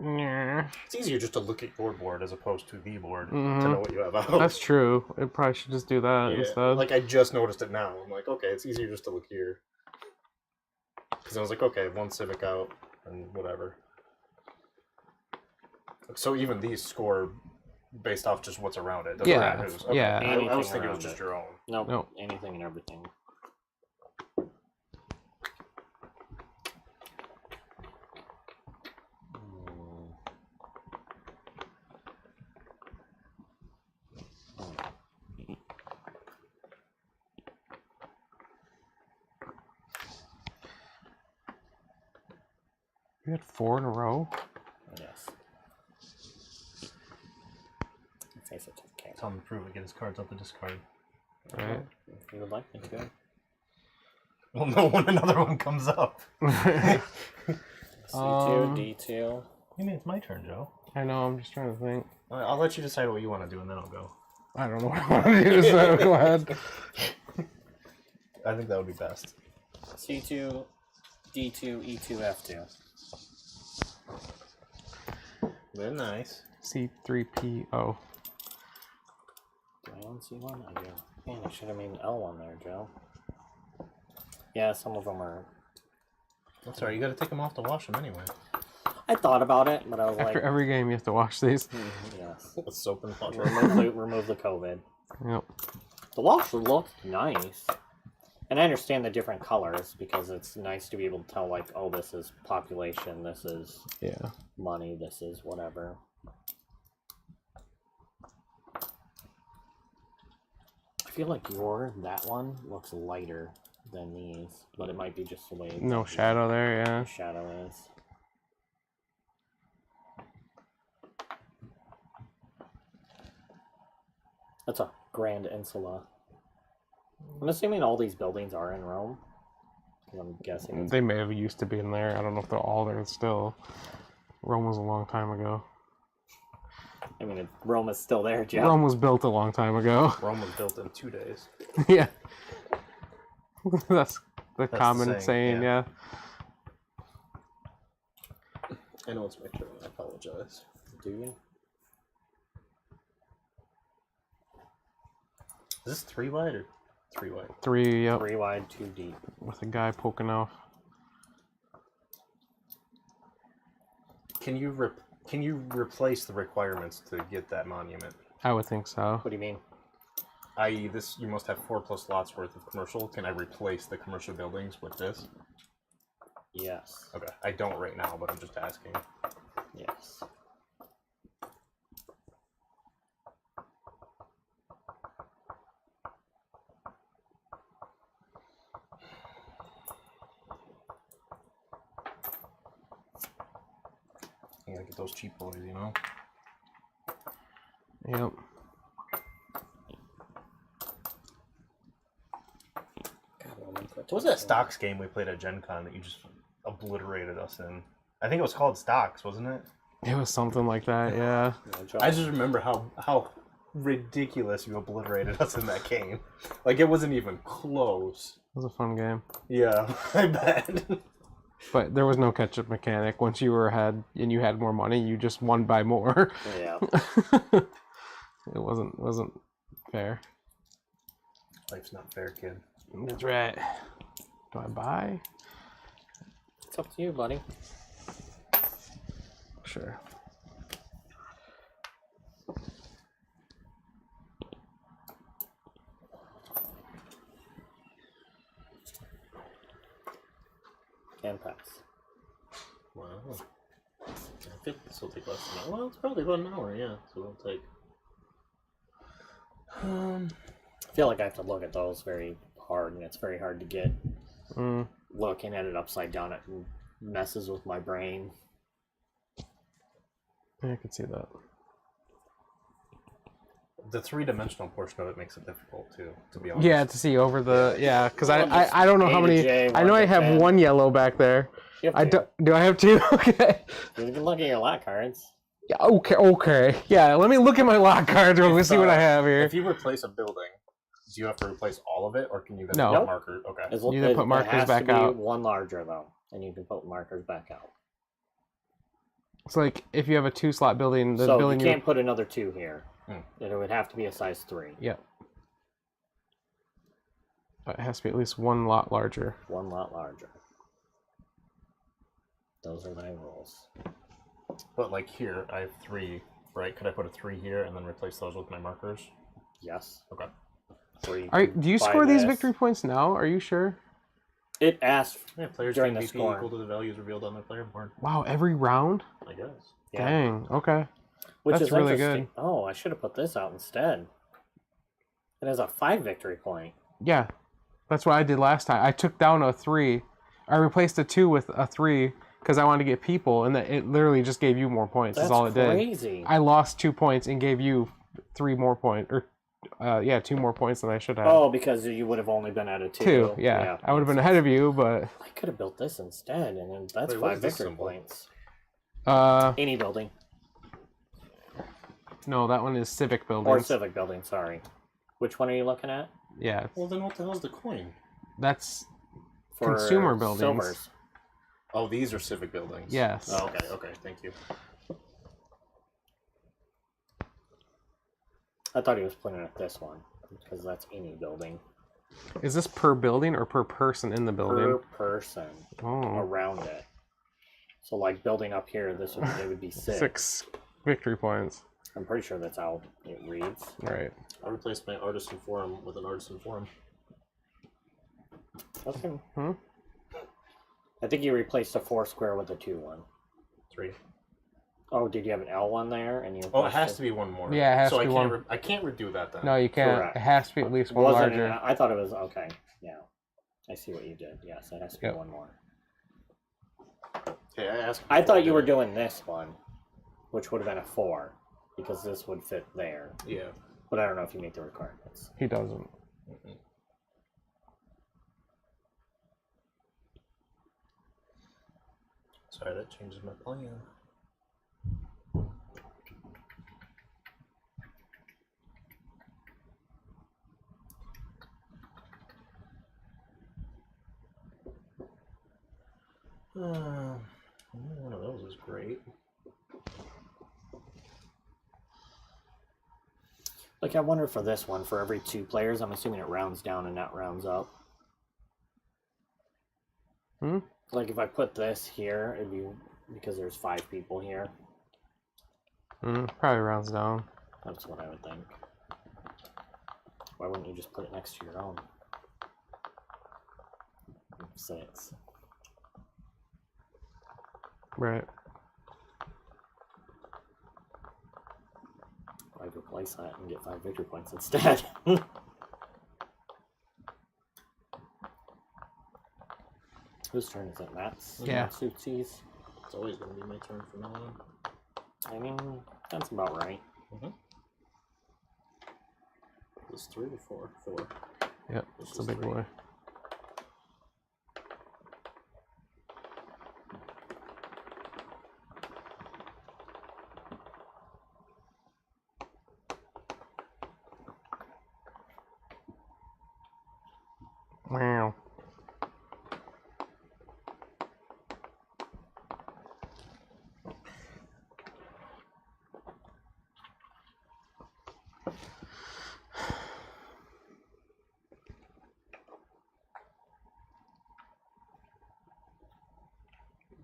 Yeah. It's easier just to look at your board as opposed to the board to know what you have out. That's true. It probably should just do that instead. Like, I just noticed it now. I'm like, okay, it's easier just to look here. Because I was like, okay, 1 civic out and whatever. So even these score based off just what's around it. Doesn't matter who's. Okay. Yeah. I was thinking it was just your own. Nope. Anything and everything. You had 4 in a row? Yes. Face it to the camera. Tell him to prove it, get his cards out the discard. Right. If you would like me to. We'll know when another one comes up. C2, D2. You mean it's my turn, Joe? I know, I'm just trying to think. I'll let you decide what you want to do, and then I'll go. I don't know what I want to do, so go ahead. I think that would be best. C2, D2, E2, F2. Very nice. C3PO. Do I own C1? I do. Man, I should have made an L1 there, Joe. Yeah, some of them are... That's alright, you gotta take them off to wash them anyway. I thought about it, but I was After like... every game, you have to wash these. Yes. With soap and water. Remove the COVID. Yep. The wash look nice. And I understand the different colors because it's nice to be able to tell, like, oh, this is population, this is money, this is whatever. I feel like that one looks lighter than these, but it might be just the way No shadow there, yeah. the shadow is. That's a Grand Insula. I'm assuming all these buildings are in Rome. I'm guessing. They may have used to be in there. I don't know if they're all there still. Rome was a long time ago. I mean, Rome is still there, Jeff. Rome was built a long time ago. Rome was built in 2 days. Yeah. That's the common the saying, yeah. I know it's my turn, I apologize. Do you? Is this 3 wide or 3 wide? 3, yep. 3 wide, 2 deep. With a guy poking off. Can you replace the requirements to get that monument? I would think so. What do you mean? I.e., this you must have 4+ lots worth of commercial. Can I replace the commercial buildings with this? Yes. Okay, I don't right now, but I'm just asking. Yes. Get those cheap boys, you know? Yep. What was that Stocks game we played at Gen Con that you just obliterated us in? I think it was called Stocks, wasn't it? It was something like that, yeah. I just remember how ridiculous you obliterated us in that game. Like, it wasn't even close. It was a fun game. Yeah, I bet. But there was no catch-up mechanic. Once you were ahead and you had more money, you just won by more. Yeah. It wasn't fair. Life's not fair, kid. That's right. Do I buy? It's up to you, buddy. Sure. Can pass. Wow. I think this will take less than an hour. Well, it's probably about an hour, yeah. So it'll take. I feel like I have to look at those very hard, and it's very hard to get. Looking at it upside down, it messes with my brain. Yeah, I can see that. The three-dimensional portion of it makes it difficult too, to be honest. Yeah, to see over the because Well, I don't know how A to many. J, I know I have 1 to 10. one yellow back there. You have I to. do I have two? Okay. You can look at your lot cards. Yeah. Okay. Yeah. Let me look at my lot cards real quick. See what I have here. If you replace a building, do you have to replace all of it, or can you then No. put Nope. markers? Okay. You either put markers back out. It has to be one larger though, and you can put markers back out. It's like if you have a 2-slot building, the So building you can't put another 2 here. Hmm. It would have to be a size 3. Yeah. But it has to be at least one lot larger. One lot larger. Those are my rules. But like here, I have 3, right? Could I put a 3 here and then replace those with my markers? Yes. Okay. Do you score these victory points now? Are you sure? It asks Yeah, players during gain the BP score. equal to the values revealed on their player board. Wow, every round? I guess. Yeah. Dang. Okay. Which That's is really interesting. good. Oh, I should have put this out instead. It has a 5 victory point. Yeah. That's what I did last time. I took down a 3. I replaced a 2 with a 3 because I wanted to get people, and it literally just gave you more points. That's Is all it did. crazy. I lost 2 points and gave you 3 more points, or 2 more points than I should have. Oh, because you would have only been at a 2. 2, yeah. I would have been ahead of you, but I could have built this instead, and then that's Wait, what 5 is this victory symbol? points. uh, Any building. no, that one is civic buildings. Or civic building, sorry. Which one are you looking at? Yeah, Well, then what the hell's the coin? that's For consumer buildings. silvers. Oh, these are civic buildings. Yes. Oh, okay, thank you. I thought he was putting it at this one, because that's any building. Is this per building or per person in the Per building? person Oh, around it. So like building up here, this would it would be 6. 6 victory points. I'm pretty sure that's how it reads. Right. I replaced my artisan forum with an artisan forum. Okay. Hmm? I think you replaced a 4 square with a 2 one. 3. Oh, did you have an L one there? And you Oh, it has to be one more. Yeah, it has so to be I can't one. I can't redo that then. No, you can't. Correct. It has to be at least one Wasn't larger. it? I thought it was okay. Yeah, I see what you did. Yes, it has to be Yep. one more. Okay, I asked. I thought you were doing this one, which would have been a 4, because this would fit there. Yeah. But I don't know if you meet the requirements. He doesn't. Mm-mm. Sorry, that changes my plan. One of those is great. Like, I wonder for this one, for every 2 players, I'm assuming it rounds down and not rounds up. Hmm? Like, if I put this here, it'd be because there's 5 people here. Probably rounds down. That's what I would think. Why wouldn't you just put it next to your own? 6. Right. I'd replace that and get 5 victory points instead. Whose turn is it? Matt's? Yeah. Suitsies. It's always going to be my turn from now on. I mean, that's about right. It's 3 or 4? 4. Yep, it's a big 3. boy. Wow.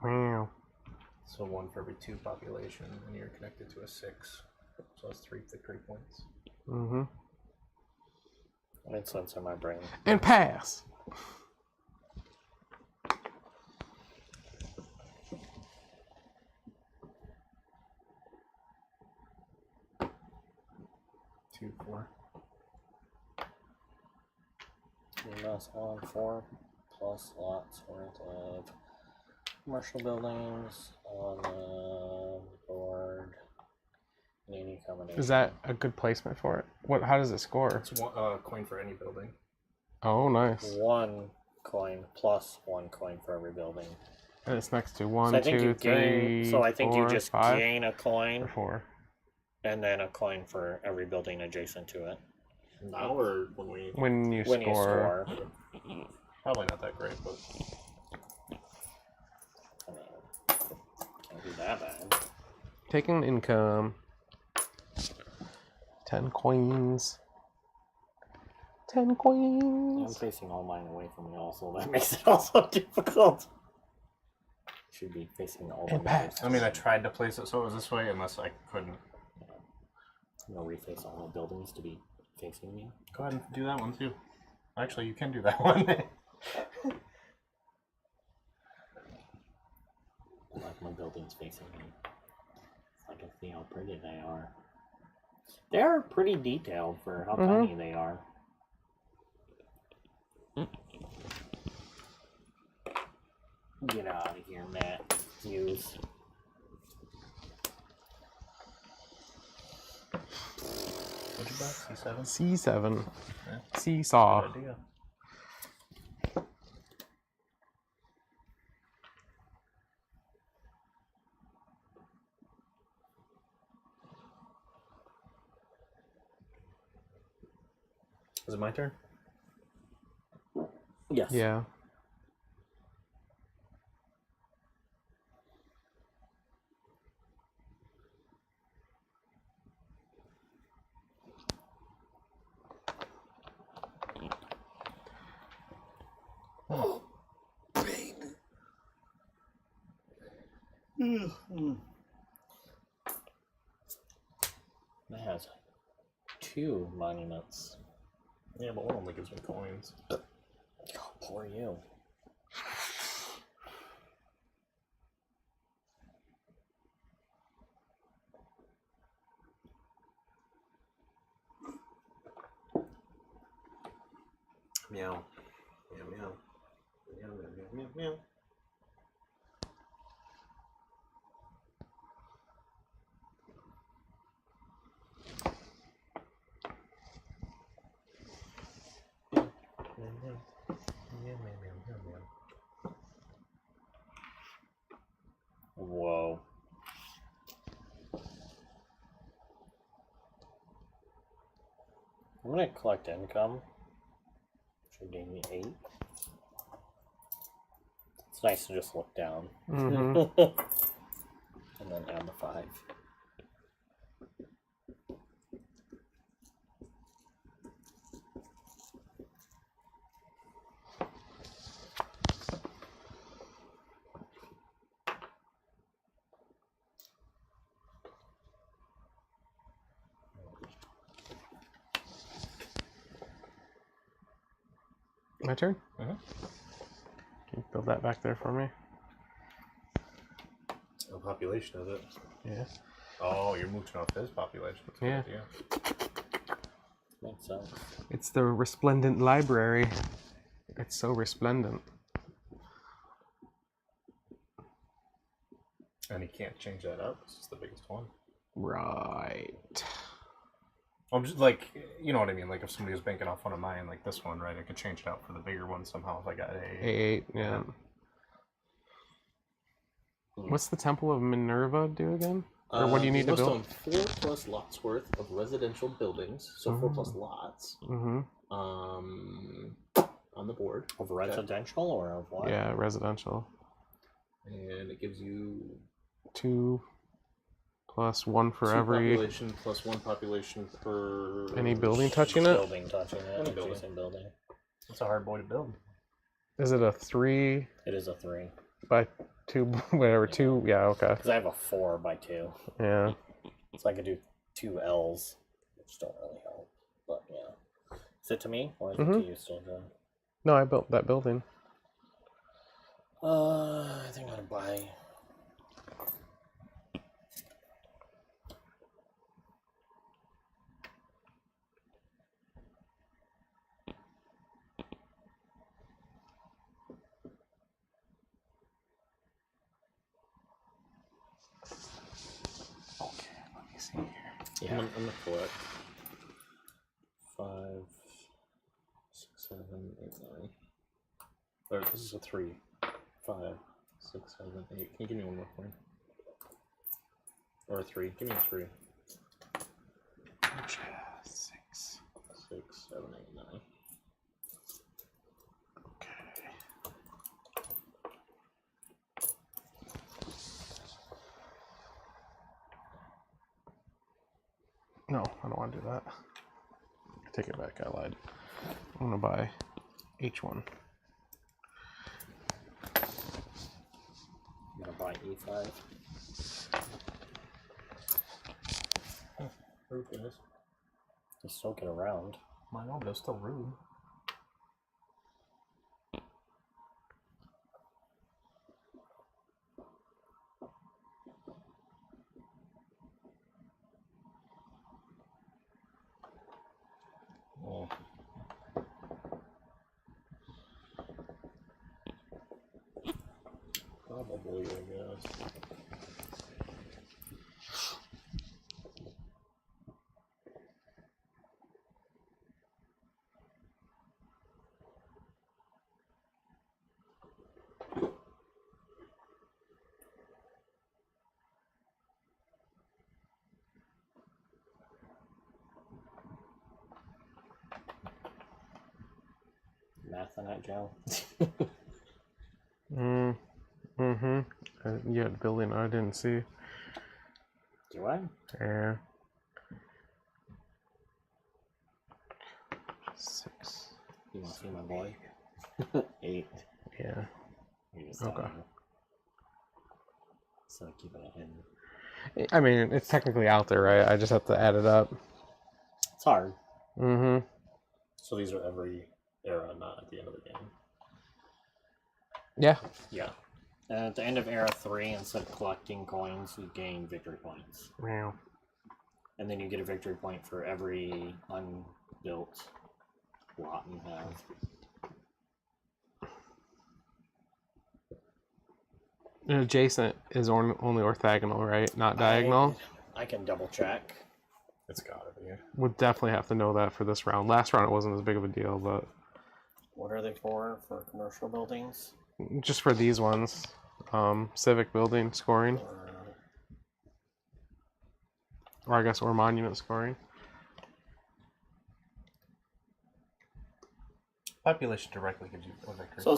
Wow. So 1 for every 2 population, and you're connected to a 6. So that's 3 victory points. Mm-hmm. Made sense in my brain. And pass. Two, 4. Plus on 4 plus lots worth of commercial buildings on the board in any combination. Is that a good placement for it? What? How does it score? It's 1 coin for any building. Oh, nice. 1 coin plus 1 coin for every building. And it's next to So 1, I think 2, you 3, gain. So I think 4, you just 5, gain a coin or 4. and then a coin for every building adjacent to it. Now or when we... When you When score. you score. Probably not that great, but... I mean, can't be that bad. Taking income. 10 coins. 10 I'm coins. facing all mine away from y'all, so that makes it also difficult. Should be facing all And the pass. I mean, I tried to place it so it was this way, unless I couldn't. I'm gonna reface all the buildings to be facing me. Go ahead and do that one, too. Actually, you can do that one. Like my buildings facing me. So I can see how pretty they are. They're pretty detailed for how tiny they are. Get out of here, Matt. Hughes. What'd you buy? C7? C7. Yeah. Seesaw. Good idea. Is it my turn? Yes. Yeah. That has 2 monuments. Yeah, but one only gives me coins. Oh, poor you. Meow. Meow, meow. Meow, meow, meow, meow, meow. Whoa. I'm gonna collect income. Should gain me 8. It's nice to just look down. Mm-hmm. And then add the 5. My turn? Uh-huh. Can you build that back there for me? A population of it. Yeah. Oh, you're mooching off his population. That's a good Yeah. idea. Makes sense. It's the resplendent library. It's so resplendent. then he can't change that up. This is the biggest one. Right. I'm just like, you know what I mean? Like if somebody was banking off one of mine, like this one, right? I could change it out for the bigger one somehow if I got a A8, yeah. What's the Temple of Minerva do again? Or what do you need to build? You must own 4+ lots worth of residential buildings, so 4+ lots. Mm-hmm. On the board. Of residential or of what? Yeah, residential. And it gives you 2 plus 1 for 2 every population plus 1 population per any building touching it. Building touching it. Any building. Adjacent building. It's a hard boy to build. Is it a 3 It is a 3. by 2? Whatever, 2. Yeah, okay. Because I have a 4 by 2. Yeah. So I could do 2 L's, which don't really help. But yeah. Is it to me or is it to you still, John? No, I built that building. I think I'm gonna buy. Okay, let me see here. Yeah. I'm gonna collect 5, 6, 7, 8, 9. Or this is a 3. 5, 6, 7, 8. Can you give me one more coin? Or a 3. Give me a 3. 6. 6, 7, 8, 9. Okay. No, I don't want to do that. I take it back, I lied. I'm gonna buy H1. I'm gonna buy E5. Rude, guys. You still get around. I know, but it's still rude. Oh. Probably, I guess. Math on that, Joe. You had building I didn't see. Do I? Yeah. 6. You want to see my boy? 8. Yeah. You just Okay. don't know. So keeping it hidden. I mean, it's technically out there, right? I just have to add it up. It's hard. Mm-hmm. So these are every era, not at the end of the game. Yeah. Yeah. And at the end of era 3, instead of collecting coins, you gain victory points. Wow. And then you get a victory point for every unbuilt lot you have. And adjacent is only orthogonal, right? Not diagonal. I can double check. It's gotta be. Would definitely have to know that for this round. Last round it wasn't as big of a deal, but What are they for commercial buildings? just for these ones, civic building scoring, or I guess or monument scoring. Population directly gives you a victory. So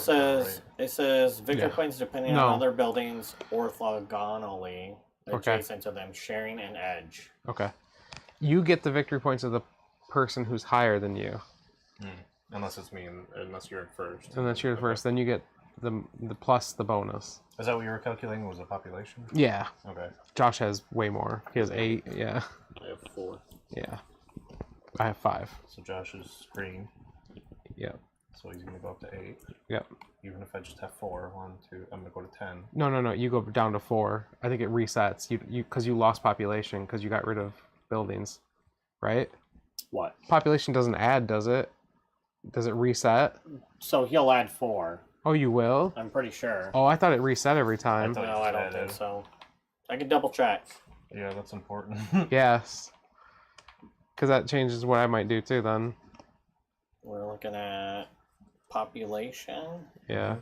it says victory Yeah. points depending No. on other buildings orthogonally Okay. adjacent to them, sharing an edge. Okay. You get the victory points of the person who's higher than you. Unless it's me, unless you're at first. And that's your first. Then you get the plus the bonus. Is that what you were calculating? Was the population? Yeah. Okay. Josh has way more. He has 8. Yeah. I have 4. Yeah. I have 5. So Josh is green. Yep. So he's gonna go up to 8. Yep. Even if I just have 4, 1, 2, I'm gonna go to 10. No. You go down to 4. I think it resets. You because you lost population because you got rid of buildings, right? What? Population doesn't add, does it? Does it reset? So he'll add 4. Oh, you will? I'm pretty sure. Oh, I thought it reset every time. I thought- No, I don't think so. I can double check. Yeah, that's important. Yes. Because that changes what I might do too then. We're looking at population. Yeah.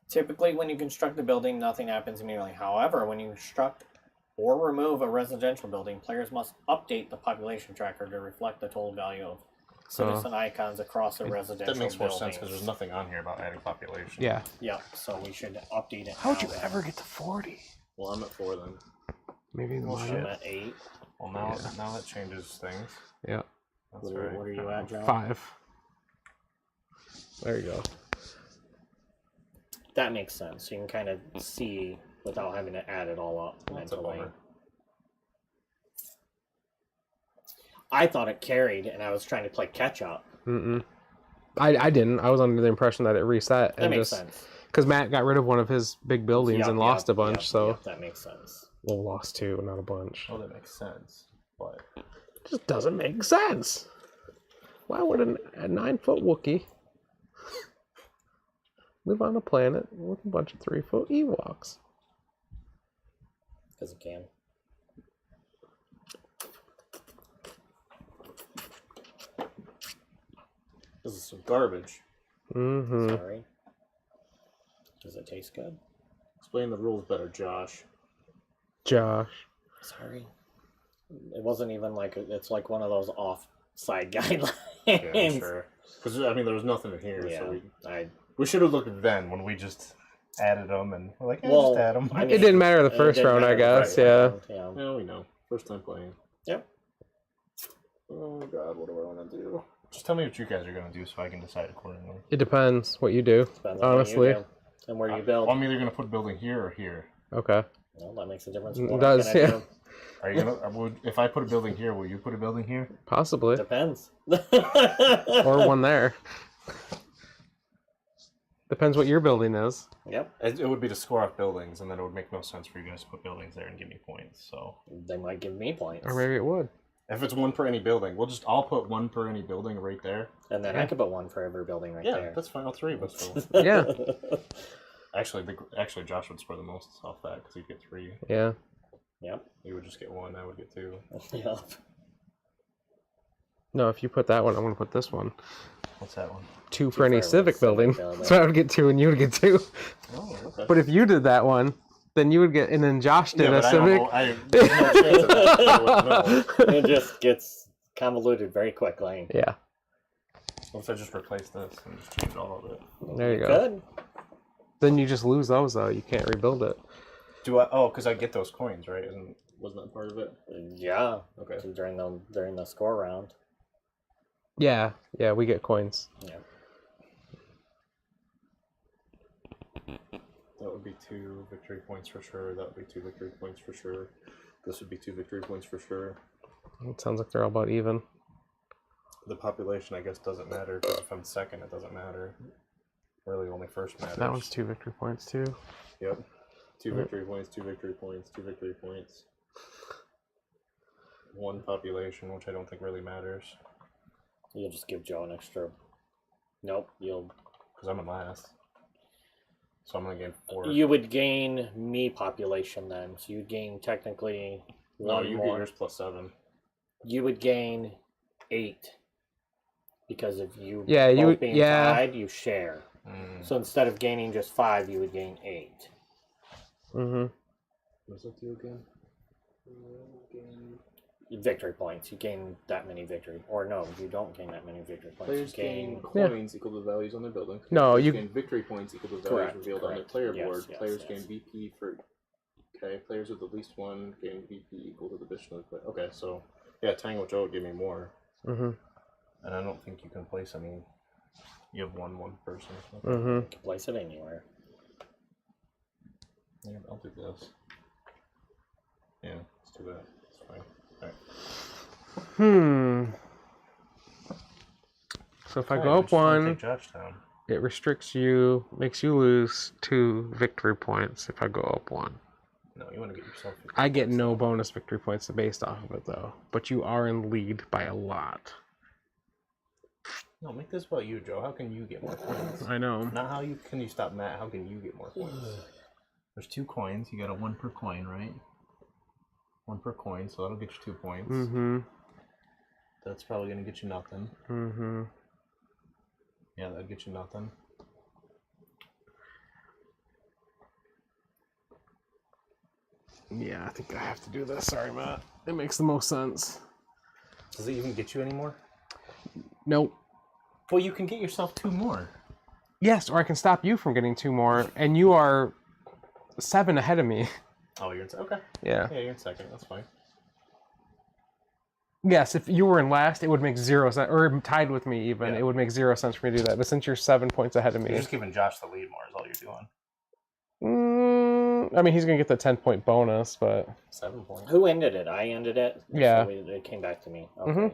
Typically, when you construct a building, nothing happens immediately. However, when you construct or remove a residential building, players must update the population tracker to reflect the total value of citizen icons across the residential That makes more buildings. sense because there's nothing on here about adding population. Yeah. Yeah, so we should update it. How'd now you then. ever get to 40? Well, I'm at 4 then. Maybe in the I'm shit. at 8. Well, now that changes things. Yeah. That's What right. are you at, John? 5. There you go. That makes sense. You can kind of see without having to add it all up That's a mentally. bummer. I thought it carried, and I was trying to play catch up. Mm-mm. I didn't. I was under the impression that it reset. That And makes just, sense. because Matt got rid of one of his big buildings and lost a bunch, so... that makes sense. Well, lost 2, not a bunch. Oh, that makes sense. But It just doesn't make sense. Why would a 9-foot Wookiee live on a planet with a bunch of 3-foot Ewoks? Because it can. this is some garbage. Mm-hmm. Sorry. Does it taste good? Explain the rules better, Josh. Josh. Sorry. It wasn't even like it's like one of those offside guidelines. Yeah, sure. Because I mean, there was nothing in here, Yeah, so we should have looked then when we just added them and we're like, Well, just add them. I mean, It didn't matter the it first didn't round, I matter the guess. first Yeah. round, yeah. Yeah, we know. First time playing. Yep. Oh god, what do I want to do? Just tell me what you guys are gonna do so I can decide accordingly. It depends what you do. Depends on Honestly. what you do and where you build. I'm either gonna put building here or here. Okay. Well, that makes a difference. It in what does, I'm gonna yeah. do. Are you gonna? If I put a building here, will you put a building here? Possibly. Depends. Or one there. Depends what your building is. Yep. It would be to score off buildings, and then it would make no sense for you guys to put buildings there and give me points. So They might give me points. Or maybe it would. if it's 1 per any building, I'll put 1 per any building right there. And then I could put 1 for every building right Yeah, there. that's fine. All 3 of us. So. Yeah. Actually, Josh would score the most off that because he'd get 3. Yeah. Yep. You would just get 1. I would get 2. Yep. No, if you put that one, I'm going to put this one. What's that one? 2 for for any every civic civic building. building. So I would get 2 and you would get 2. Oh, okay. But if you did that one, then you would get, and then Josh did a but I don't civic. know. There's no chance of that. I wouldn't know. It just gets convoluted very quickly. Yeah. What if I just replace this and just change all of it? There you go. Good. Then you just lose those though. You can't rebuild it. Do I? Oh, because I get those coins, right? Wasn't that part of it? Yeah. Okay. So during the score round. Yeah. Yeah, we get coins. Yeah. That would be 2 victory points for sure. That would be 2 victory points for sure. This would be 2 victory points for sure. It sounds like they're all about even. The population, I guess, doesn't matter because if I'm second, it doesn't matter. Really, only first matters. That one's 2 victory points too. Yep. 2 victory points, 2 victory points, 2 victory points. 1 population, which I don't think really matters You'll just give Joe an extra. Nope. because I'm in last. So I'm gonna gain 4. You would gain me population then, so you'd gain technically No, one you more. get yours plus 7. You would gain 8 because if you Yeah, you both would- being yeah. tied, you share. Mm. So instead of gaining just 5, you would gain 8. Mm-hmm. What does that do again? Victory points. You gain that many victory, or no, you don't gain that many victory points. Players you gain Yeah. coins equal to the values on their building. No, Players you- gain victory points equal to the Correct, values revealed on their correct. player Yes, board. yes, Players yes. gain VP for. Okay, players with at least 1 gain VP equal to the addition of the player. Okay, so yeah, tying with Joe would give me more, Mm-hmm. and I don't think you can place any. You have one person. Or something. Mm-hmm. You can place it anywhere. Yeah, I'll do this. Yeah, let's do that. It's fine. Alright. So if I go up 1, Josh down. it restricts you, makes you lose 2 victory points if I go up 1. No, you want to get yourself. I get no bonus victory points based off of it though, but you are in lead by a lot. No, make this about you, Joe. How can you get more points? I know. Not how can you stop Matt. How can you get more points? There's 2 coins. You got a 1 per coin, right? 1 per coin, so that'll get you 2 points. Mm-hmm. That's probably gonna get you nothing. Mm-hmm. Yeah, that'd get you nothing. Yeah, I think I have to do this. Sorry, Matt. It makes the most sense. Does it even get you any more? Nope. Well, you can get yourself 2 more. Yes, or I can stop you from getting 2 more, and you are 7 ahead of me. Oh, you're in okay. Yeah. Yeah, you're in second. That's fine. Yes, if you were in last, it would make 0 sense, or tied with me even, it would make 0 sense for me to do that. But since you're 7 points ahead of me, You're just giving Josh the lead more is all you're doing. I mean, he's gonna get the 10-point bonus, but 7 points. Who ended it? I ended it. Yeah. So it came back to me. Okay. Mm-hmm.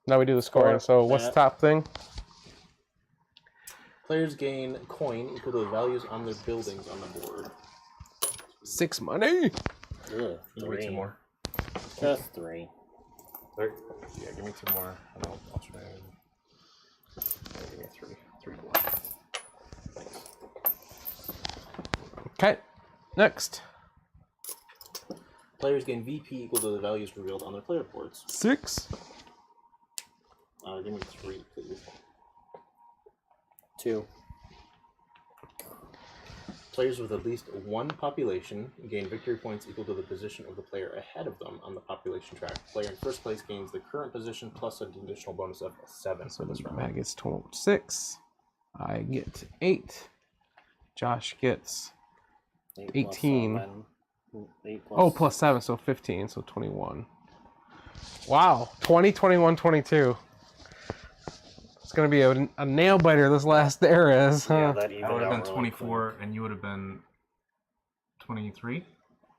Now we do the scoring. So what's the top thing? Players gain coin equal to the values on their buildings on the board. 6 money. Ugh, Give me 2 more. Just 3. 3? Yeah, give me 2 more. And I'll try and... Yeah, give me 3. 3 to 1. Thanks. Okay. Next. Players gain VP equal to the values revealed on their player boards. 6. Give me 3, please. 2. Players with at least 1 population gain victory points equal to the position of the player ahead of them on the population track. Player in first place gains the current position plus an additional bonus of 7 for this round. Matt gets 6. I get 8. Josh gets 18. 8 plus... Oh, plus 7, so 15, so 21. Wow, 20, 21, 22. It's going to be a nail biter this last there is. Huh? Yeah, that evened I would have out been really 24, quick. and you would have been 23?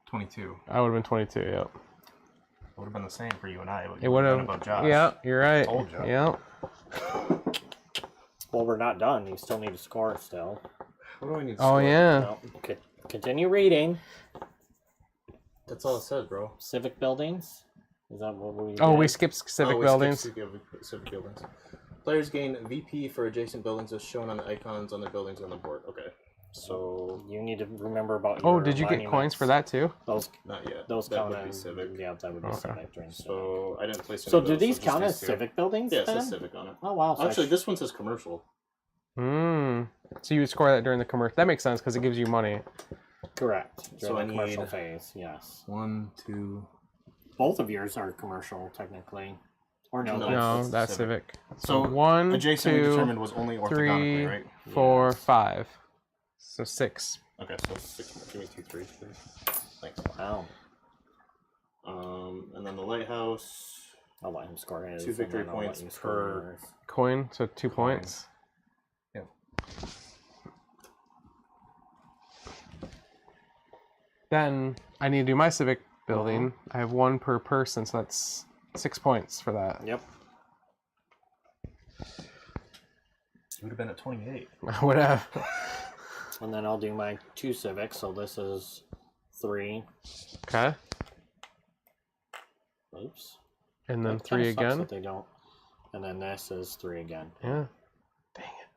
22. I would have been 22, yep. It would have been the same for you and I. It would have. Above Josh. Yeah, you're right. Told you. Yeah. Well, we're not done. You still need to score still. What do I need to Oh, score? yeah. No, okay. Continue reading. That's all it says, bro. Civic buildings? Is that what we Oh, did? we skipped civic Oh, we buildings. skipped civic buildings. Players gain VP for adjacent buildings as shown on the icons on the buildings on the board. Okay. So you need to remember about Oh, your did you get monuments. coins for that too? Those Not yet. those that count would be as civic. Yeah, that would be Okay. civic. During So I didn't place any so of do those, these just count as these 2. civic buildings? Yeah, it then? says civic on it. Oh wow! So Actually, this one says commercial. So you would score that during the commercial. That makes sense because it gives you money. correct. So During I the commercial need- phase, yes. 1, 2. Both of yours are commercial technically, or no? No, No, that's that's civic. civic. So 1, adjacent we 2, determined was only orthogonically, 3, right? 4, Yes. 5. So 6. Okay, so 6 more. Give me 2 3s, please. Thanks. Wow. And then the lighthouse. I'll let him score his. 2 and victory then I'll let points you score per- yours. Coin, so 2 points. Yeah. Then I need to do my civic building. I have 1 per person, so that's 6 points for that. Yep. You would have been at 28. I would have. And then I'll do my 2 civics. So this is 3. Okay. Oops. And then That 3 kinda sucks again. that they don't. And then this is 3 again. Yeah. Dang it.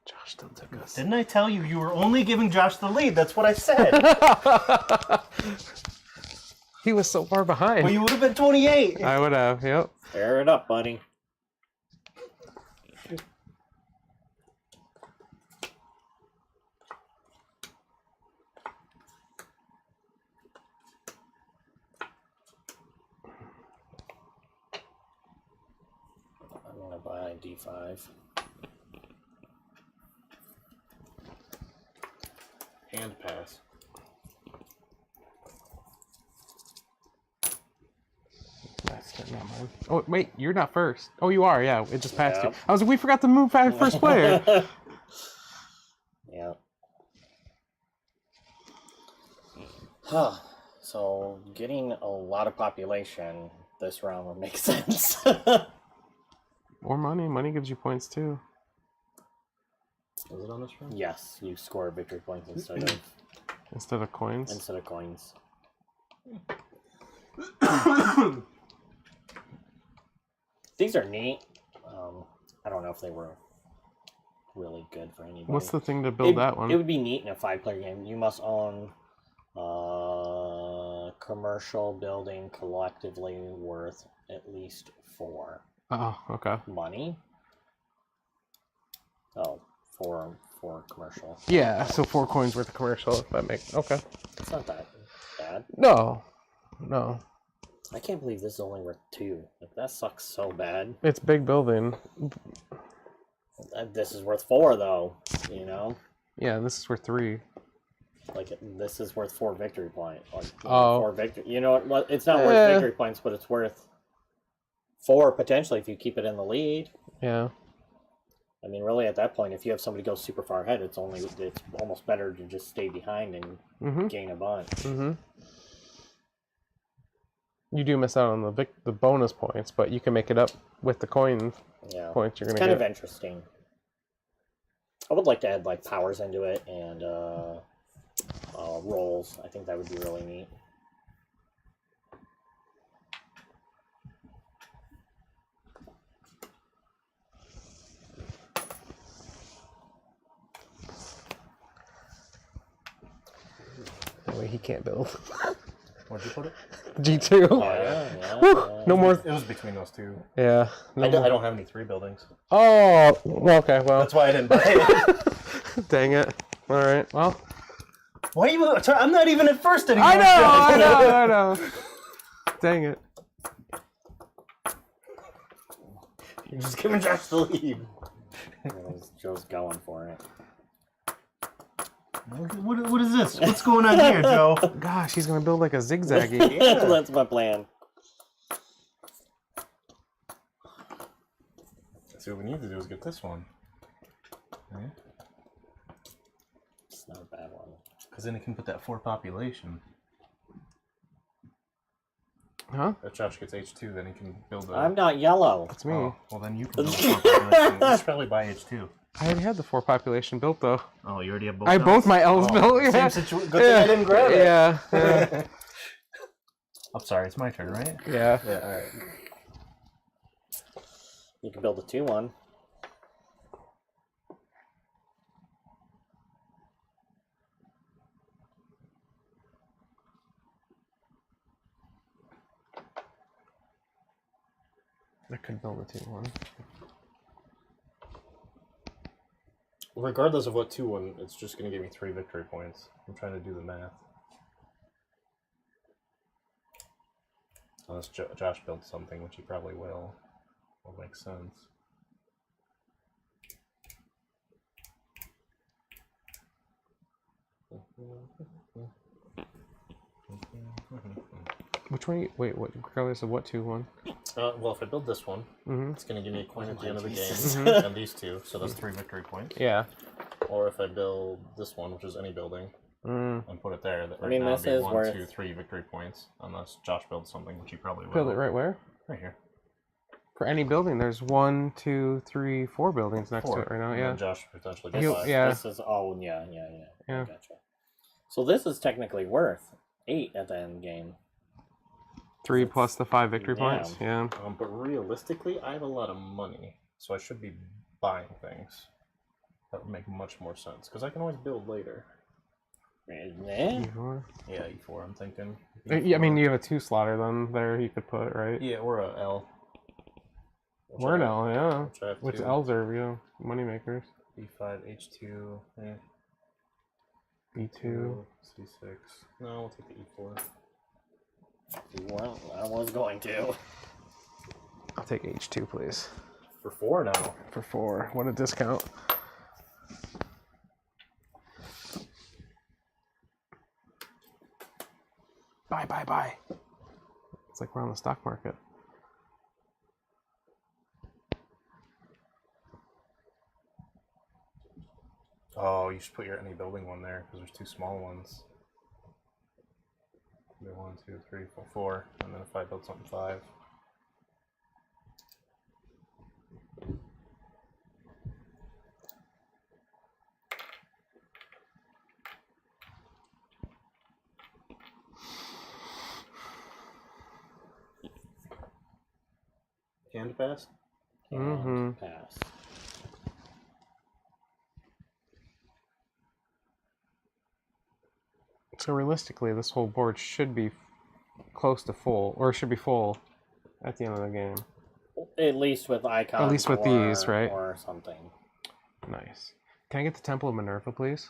Josh still took us. Didn't I tell you you were only giving Josh the lead? That's what I said. He was so far behind. Well, you would have been 28. I would have, yep. Fair it up, buddy. I'm gonna buy D5. Hand pass. That's not mine. Oh, wait, you're not first. Oh, you are, yeah. It just passed you. Yep. I was like, we forgot to move back first player. Yeah. Huh. So getting a lot of population this round would make sense. More money. Money gives you points too. Is it on this round? Yes, you score victory points Instead of coins. instead of coins. These are neat. I don't know if they were really good for anybody. What's the thing to build that one? It would be neat in a 5-player game. You must own commercial building collectively worth at least 4. Oh, okay. Money? Oh, 4 commercial. Yeah, so 4 coins worth of commercial, if that makes... Okay. It's not that bad. No. I can't believe this is only worth 2. Like, that sucks so bad. It's big building. This is worth 4, though, you know? Yeah, this is worth 3. Like, this is worth 4 victory points. Like, Oh. 4 victory. You know what? It's not worth victory points, but it's worth 4 potentially if you keep it in the lead. Yeah. I mean, really, at that point, if you have somebody go super far ahead, it's almost better to just stay behind and gain a bunch. You do miss out on the bonus points, but you can make it up with the coin points you're going to get. It's kind of interesting. I would like to add like powers into it and rolls. I think that would be really neat. That way he can't build. Where'd you put it? G2. Oh, yeah. No more. It was between those two. Yeah. I don't have any 3 buildings. Oh, okay, well. That's why I didn't buy it. Dang it. All right, well. Why you? I'm not even at first anymore. I know. Dang it. You're just giving Josh the lead. Joe's going for it. What is this? What's going on here, Joe? Gosh, he's going to build like a zigzaggy. That's my plan. See, what we need to do is get this one. Okay. It's not a bad one. Because then it can put that 4 population. Huh? If Josh gets H2, then he can build a... I'm not yellow. That's me. Oh, well, then you can build a 4 population. You should probably buy H2. I already had the 4 population built, though. Oh, you already have both? I have both my L's built, yeah. Same situation. Good thing I didn't grab it. Yeah. I'm sorry, it's my turn, right? Yeah. Yeah, alright. You can build a 2-1. I could build a 2-1. Regardless of what 2-1, it's just going to give me 3 victory points. I'm trying to do the math. Unless Josh builds something, which he probably will. Will make sense. Which one? Wait, what? Regardless of what 2-1? Well, if I build this one, it's going to give me a coin at the end of the game, and these 2, so that's 3 victory points. Yeah. Or if I build this one, which is any building, and put it there, that I mean, now this would be is 1, worth... 2, 3 victory points, unless Josh builds something, which he probably will. Build it right where? Right here. For any building, there's 1, 2, 3, 4 buildings next 4. to it right now. And Yeah. then Josh potentially He'll- gets 5. yeah. This is... Oh, yeah. Yeah. Gotcha. So this is technically worth 8 at the end game. 3 plus the 5 victory Yeah. points. Yeah. But realistically, I have a lot of money, so I should be buying things. That would make much more sense, because I can always build later. Eh? E4. Yeah, E4, I'm thinking. Yeah, I mean, you have a 2 slaughter then there you could put, right? Yeah, or a L. We're an L, yeah. Which I have Which 2. L's are, money makers. B5, H2, B2. C6. No, we'll take the E4. Well, I was going to. I'll take H2, please. For 4 now. For 4. What a discount. Buy. It's like we're on the stock market. Oh, you should put your any building one there, because there's 2 small ones. 1, 2, 3, 4, 4, and then if I build something 5. Hand pass? And pass. So realistically, this whole board should be close to full, or should be full at the end of the game. At least with icons. At least with these, right? Or something. Nice. Can I get the Temple of Minerva, please?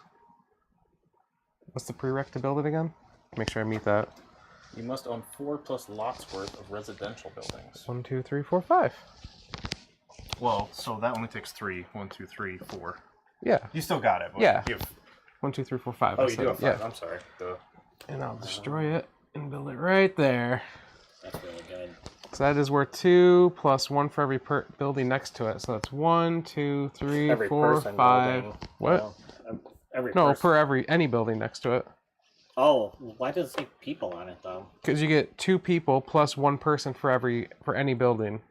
What's the prereq to build it again? Make sure I meet that. You must own 4 plus lots worth of residential buildings. 1, 2, 3, 4, 5. Well, so that only takes 3. 1, 2, 3, 4. Yeah. You still got it. But Yeah. You have... 1, 2, 3, 4, 5. Oh, you do have 5. Yeah. I'm sorry. Duh. And I'll destroy it and build it right there. That's really good. So that is worth 2 plus 1 for every building next to it. So that's 1, 2, 3, Every 4, person 5. building. What? Every No, person. per any building next to it. Oh, why does it say people on it though? Because you get 2 people plus 1 person for any building.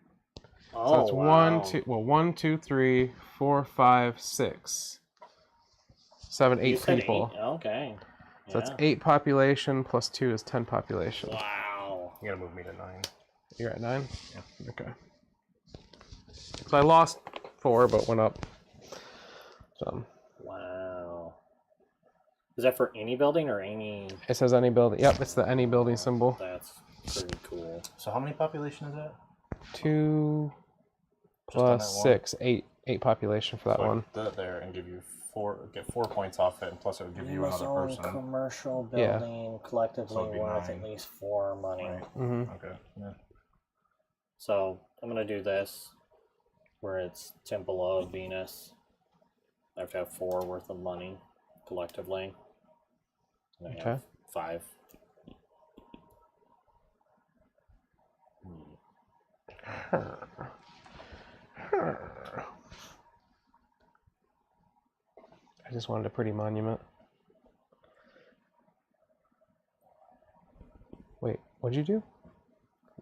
Oh, So it's wow. 1, 2, 3, 4, 5, 6, 7, 8 You said people. 8? Okay. So that's 8 population plus 2 is 10 Yeah. population. Wow. You gotta move me to 9. You're at 9? Yeah. Okay. So I lost 4, but went up. So Wow. Is that for any building or any? it says any building. Yep, it's the any building symbol. That's pretty cool. So how many population is that? 2 Just on plus that one? 6, 8 population for that So I one. could do it there and give you 4, get 4 points off it, and plus it would give you another person. Commercial Yeah. building collectively So it'd be worth 9. at least 4 money. Right. Mm-hmm. Okay. Yeah. So I'm gonna do this, where it's Temple of Venus. I have to have 4 worth of money collectively. And I have 5. I just wanted a pretty monument. Wait, what'd you do?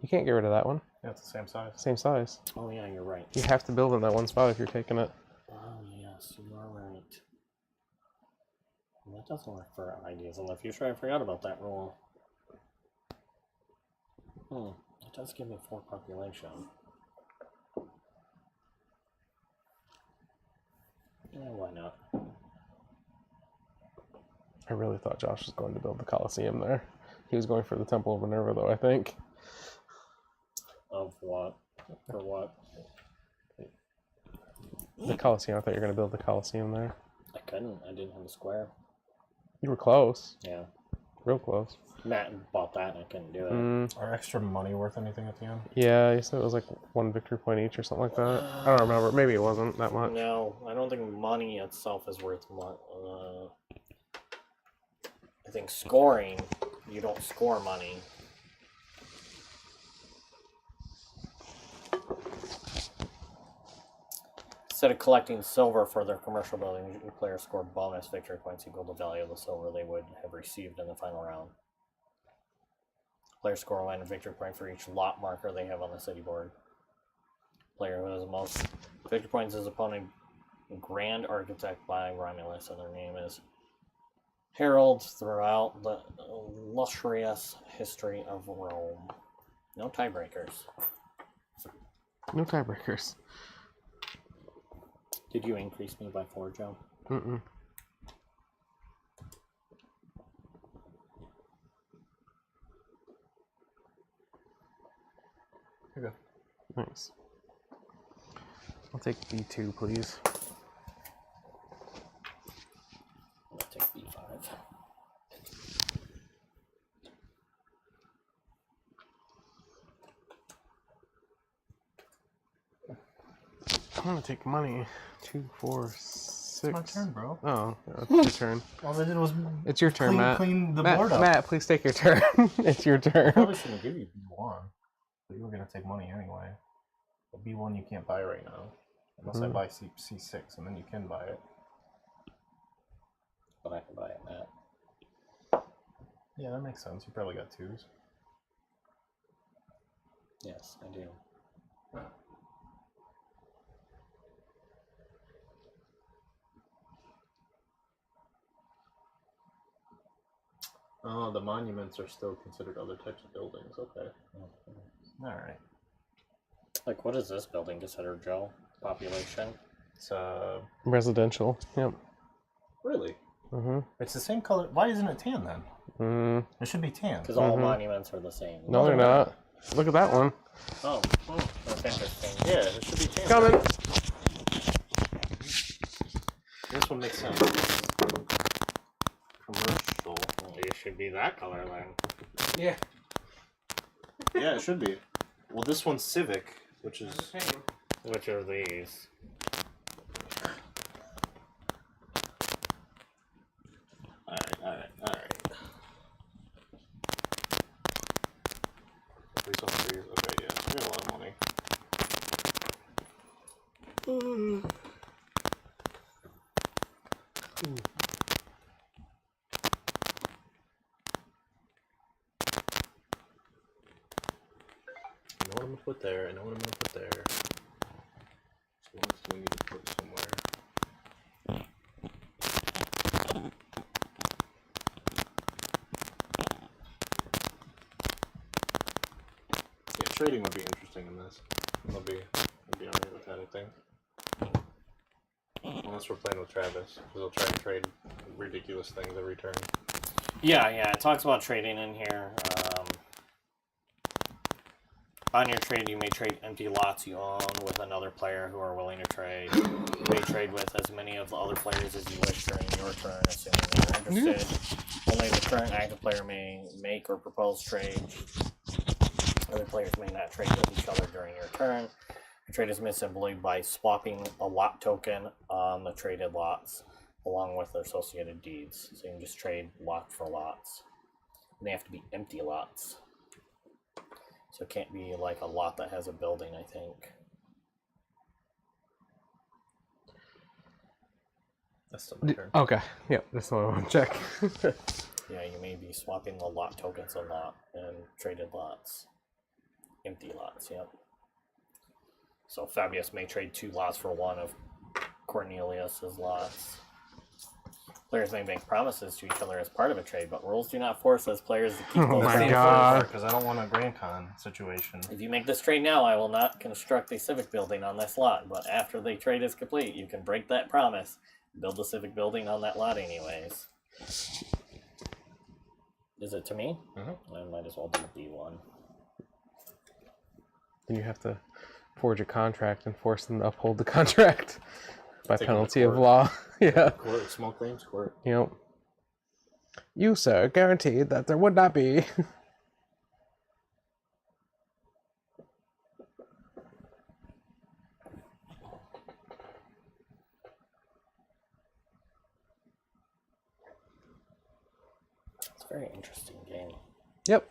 You can't get rid of that one. Yeah, it's the same size. Same size. Oh yeah, you're right. You have to build in that one spot if you're taking it. Oh yes, you are right. That doesn't work for ideas in the future. I forgot about that rule. It does give me 4 population. Yeah, why not? I really thought Josh was going to build the Colosseum there. He was going for the Temple of Minerva, though, I think. Of what? For what? The Colosseum. I thought you were going to build the Colosseum there. I couldn't. I didn't have a square. You were close. Yeah. Real close. Matt bought that and I couldn't do it. Are extra money worth anything at the end? Yeah, he said it was like 1 victory point each or something like that. I don't remember. Maybe it wasn't that much. No, I don't think money itself is worth much. I think scoring, you don't score money. Instead of collecting silver for their commercial buildings, your players score bonus victory points equal to the value of the silver they would have received in the final round. Players score 1 victory point for each lot marker they have on the city board. Player who has the most victory points is opponent Grand Architect by Romulus, and their name is herald throughout the illustrious history of Rome. No tiebreakers. No tiebreakers. Did you increase me by 4, Joe? Mm-mm. Okay. Nice. I'll take B2, please. I'm gonna take B5. I'm gonna take money. 2, 4, 6. My turn, bro. Oh, it's your turn. All I did was It's your turn, Matt. clean the Matt, board up. Matt, please take your turn. It's your I turn. probably shouldn't give you B1, but you were gonna take money anyway. But B1 you can't buy right now, unless I buy C6, and then you can buy it. But I can buy it, Matt. Yeah, that makes sense. You probably got 2s. Yes, I do. Oh, the monuments are still considered other types of buildings. Okay. All right. Like, what is this building considered, Joe? Population? It's Residential. Yep. really. It's the same color. Why isn't it tan then? It should be tan. Because all monuments are the same. No, they're not. Look at that one. Oh, that's interesting. Yeah, it should be tan. Coming. This one makes sense. Commercial. Well, it should be that color then. Yeah. Yeah, it should be. Well, this one's civic, which is... Which are these? Alright. These all three. Okay, yeah, we got a lot of money. I know what I'm gonna put there. I know what I'm gonna put there. So what else do we need to put somewhere? Yeah, trading would be interesting in this. I'll be alright with that, I think. Unless we're playing with Travis, because he'll try to trade ridiculous things every turn. Yeah, it talks about trading in here. On your trade, you may trade empty lots you own with another player who are willing to trade. You may trade with as many of the other players as you wish during your turn, assuming that you're interested. Only the current active player may make or propose trades. Other players may not trade with each other during your turn. The trade is made simply by swapping a lot token on the traded lots, along with their associated deeds. So you can just trade lot for lots. And they have to be empty lots. So it can't be like a lot that has a building, I think. That's still my turn. Okay. Yep, that's what I want to check. Yeah, you may be swapping the lot tokens a lot and traded lots. Empty lots, yep. So Fabius may trade 2 lots for one of Cornelius's lots. Players may make promises to each other as part of a trade, but rules do not force those players to keep Oh those my promises. God. Because I don't want a Grand Con situation. If you make this trade now, I will not construct a civic building on this lot, but after the trade is complete, you can break that promise and build a civic building on that lot anyways. Is it to me? Mm-hmm. I might as well do B1. Then you have to forge a contract and force them to uphold the contract by Take them to penalty of court. law. Yeah. Court, small claims court. Yep. You, sir, guaranteed that there would not be. It's a very interesting game. Yep.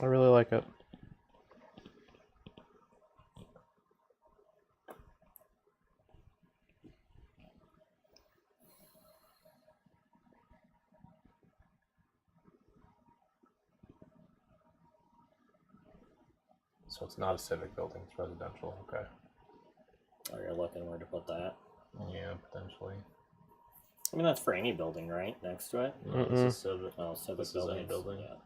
I really like it. So it's not a civic building, it's residential. Okay. Oh, you're looking where to put that? Yeah, potentially. I mean, that's for any building, right? Next to it? No, this is civic. Oh, civic This is any buildings. building. Yeah.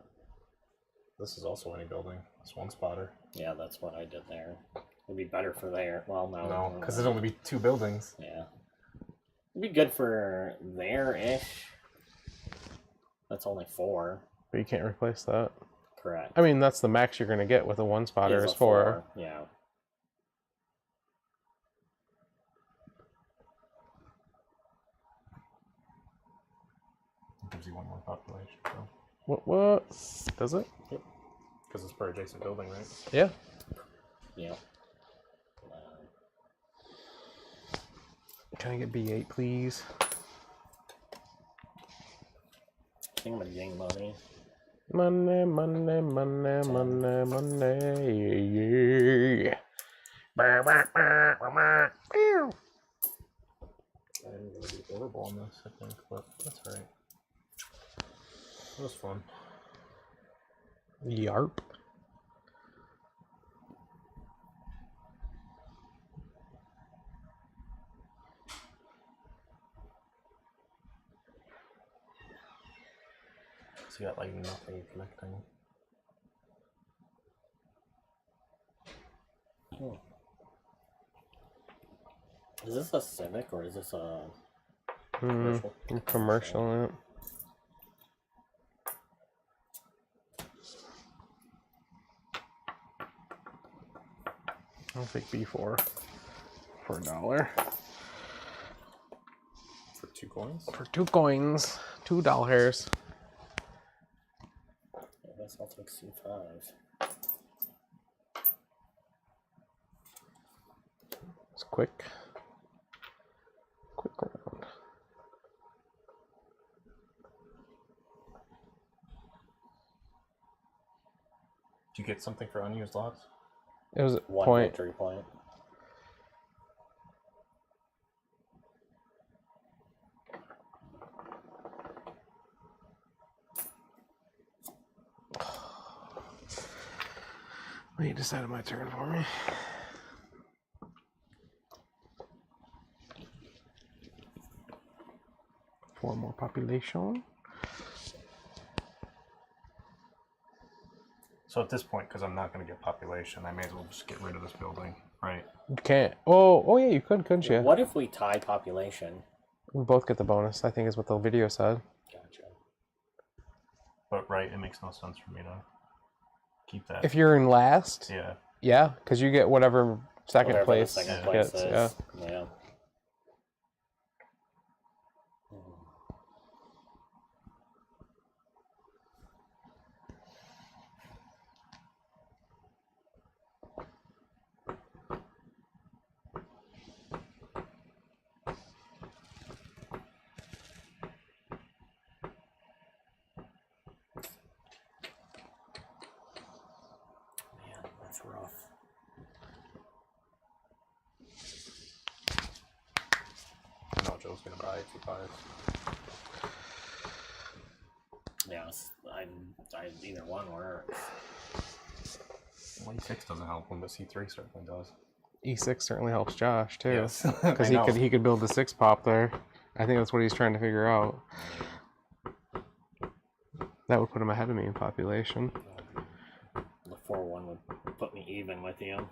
This is also any building. It's one spotter. Yeah, that's what I did there. It'd be better for there. Well, no. No, because there's only be 2 buildings. Yeah. It'd be good for there-ish. That's only 4. But you can't replace that. Correct. I mean, that's the max you're going to get with a one spotter is 4. Yeah. It gives you 1 more population. So. What? Does it? Yep. Because it's per adjacent building, right? Yeah. Yeah. Can I get B8, please? I think I'm gonna gain money. Money, money, money, money, money. Yeah. I'm going to be horrible on this, I think, but that's alright. It was fun. Yarp. So you got like nothing connecting. Is this a civic or is this a Commercial. Commercial. Yeah. I'll take B4 for $1. For 2 coins? For 2 coins. $2. I guess I'll take C5. It's quick. Quick round. Did you get something for unused lots? It was a 1 point. victory point. You decided my turn for me. Four more population. So at this point, because I'm not going to get population, I may as well just get rid of this building, right? You can't. Oh yeah, you could, couldn't you? What if we tie population? We both get the bonus, I think is what the video said. Gotcha. But right, it makes no sense for me to keep that. If you're in last, yeah. yeah, because you get whatever second Whatever place the second gets. place Yeah. is. Yeah. Man, that's rough. I know Joe's going to buy 2 5s. Yeah, I either one works. Well, E6 doesn't help him, but C3 certainly does. E6 certainly helps Josh too, Yes. because he could build the 6 pop there. I think that's what he's trying to figure out. That would put him ahead of me in population. The 4-1 would put me even with you.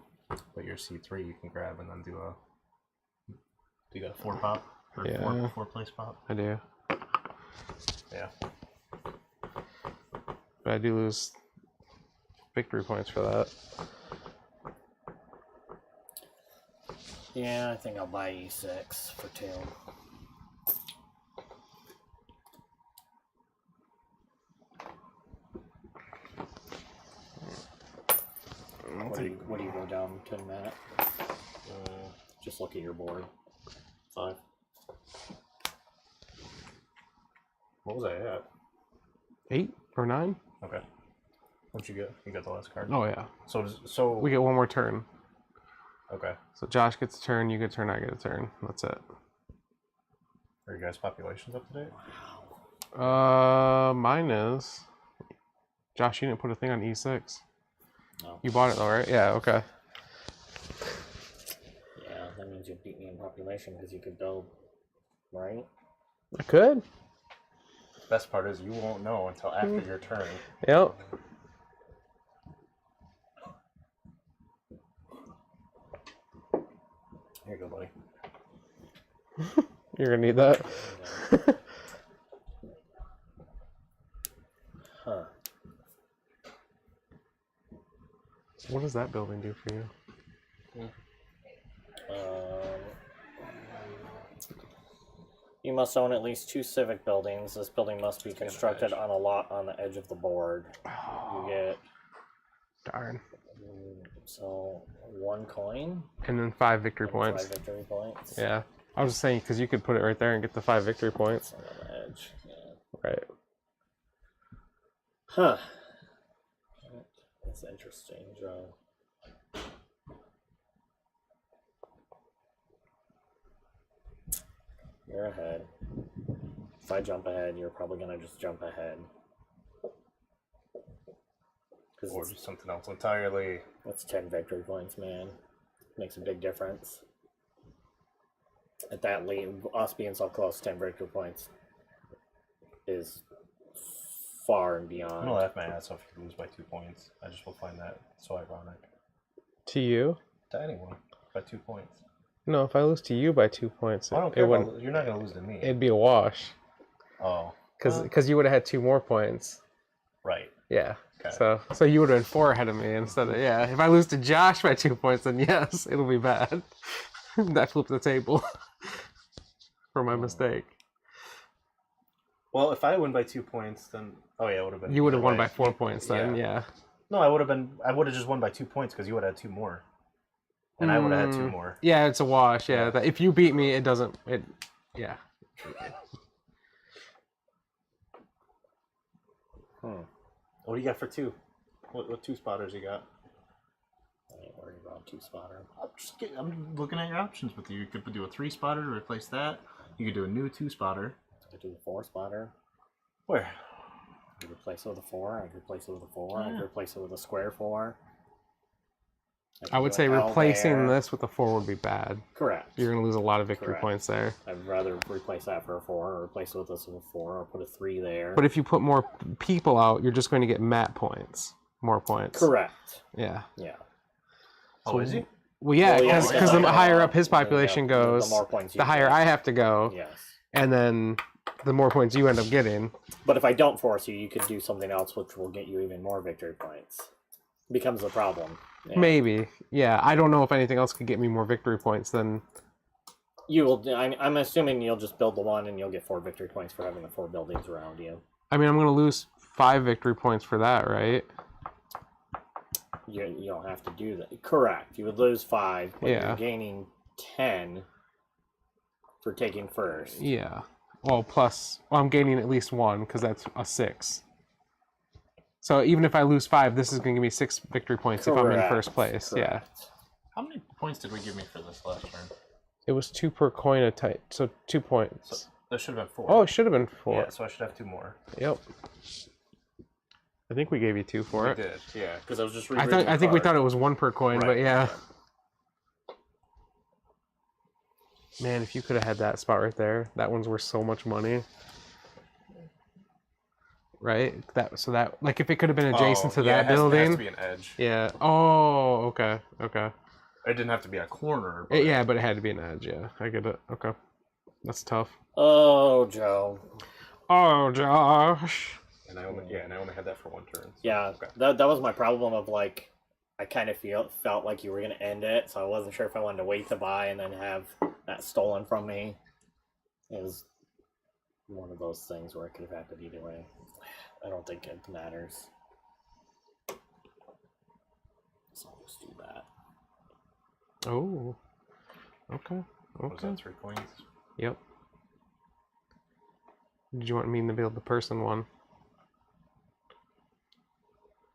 But your C3 you can grab and then do a... Do you got a 4 pop? Or Yeah. 4 place pop? I do. Yeah. But I do lose victory points for that. Yeah, I think I'll buy E6 for 2. What do you go down to, Matt? Just look at your board. 5. What was I at? 8 or 9? Okay. What'd you get? You got the last card. Oh yeah. So We get one more turn. Okay. So Josh gets a turn, you get a turn, I get a turn. That's it. Are you guys' populations up to date? Mine is. Josh, you didn't put a thing on E6. No. You bought it though, right? Yeah. Okay. Yeah, that means you beat me in population because you could build, right? I could. Best part is you won't know until after your turn. Yep. Here you go, buddy. You're gonna need that. Huh. What does that building do for you? You must own at least 2 civic buildings. This building must be constructed on a lot on the edge of the board. You get Darn. so 1 coin. And then 5 victory And points. 5 victory points. Yeah. I was just saying because you could put it right there and get the 5 victory points. On the edge. Yeah. Right. Huh. That's interesting, Joe. You're ahead. If I jump ahead, you're probably gonna just jump ahead. Or just something else entirely. That's 10 victory points, man. Makes a big difference. At that lead, us being so close, 10 victory points is far and I'm beyond. gonna laugh my ass off if you lose by 2 points. I just will find that so ironic. To you? To anyone. By 2 points. No, if I lose to you by 2 points, I don't care. You're not gonna lose to me. It'd be a wash. Oh. Because you would have had 2 more points. Right. Yeah. Okay. So you would have been 4 ahead of me instead of If I lose to Josh by 2 points, then yes, it'll be bad. That flipped the table for my mistake. Well, if I win by 2 points, then it would have been. You would have won by 4 points then. Yeah. No, I would have just won by 2 points because you would have had 2 more, and I would have had 2 more. Yeah, it's a wash. Yeah. If you beat me, it doesn't. Yeah. What do you got for 2? What 2 spotters you got? I ain't worried about 2 spotter. I'm looking at your options with you. You could do a 3 spotter to replace that. You could do a new 2 spotter. I could do a 4 spotter. Where? I could replace it with a 4. I could replace it with a 4. I could replace it with a square 4. I would say replacing this with a 4 would be bad. Correct. You're going to lose a lot of victory points there. I'd rather replace that for a 4, or replace it with this with a 4, or put a 3 there. But if you put more people out, you're just going to get mat points. More points. Correct. Yeah. Yeah. Oh, is he? Well, yeah, because the higher up his population goes, the more points you the higher I have to go. Yes. And then the more points you end up getting. But if I don't force you, you could do something else which will get you even more victory points. Becomes a problem. Yeah. Maybe. Yeah, I don't know if anything else could get me more victory points than... You will. I'm assuming you'll just build the 1 and you'll get 4 victory points for having the 4 buildings around you. I mean, I'm going to lose 5 victory points for that, right? You don't have to do that. Correct. You would lose 5, but you're gaining 10 for taking first. Yeah. Well, plus... Well, I'm gaining at least 1, because that's a 6. So even if I lose 5, this is going to give me 6 victory points if I'm in first place. Correct. Yeah. How many points did we give me for this last turn? It was 2 per coin a type, so 2 points. So that should have been 4. Oh, it should have been 4. Yeah, so I should have 2 more. Yep. I think we gave you 2 for it. We did, yeah. Because I was just I think we thought it was 1 per coin, but yeah. Man, if you could have had that spot right there, that one's worth so much money. Right? That like if it could have been adjacent to that building. It has to be an edge. Yeah. Oh, okay. Okay. It didn't have to be a corner. But it had to be an edge, yeah. I get it. Okay. That's tough. Oh, Joe. Oh, Josh. And I only had that for 1 turn. So, yeah, okay. that was my problem of like, I kind of felt like you were going to end it, so I wasn't sure if I wanted to wait to buy and then have that stolen from me. It was one of those things where it could have happened either way. I don't think it matters. So I'll just do that. Oh. Okay. Was that 3 coins? Yep. Did you want me to build the person one?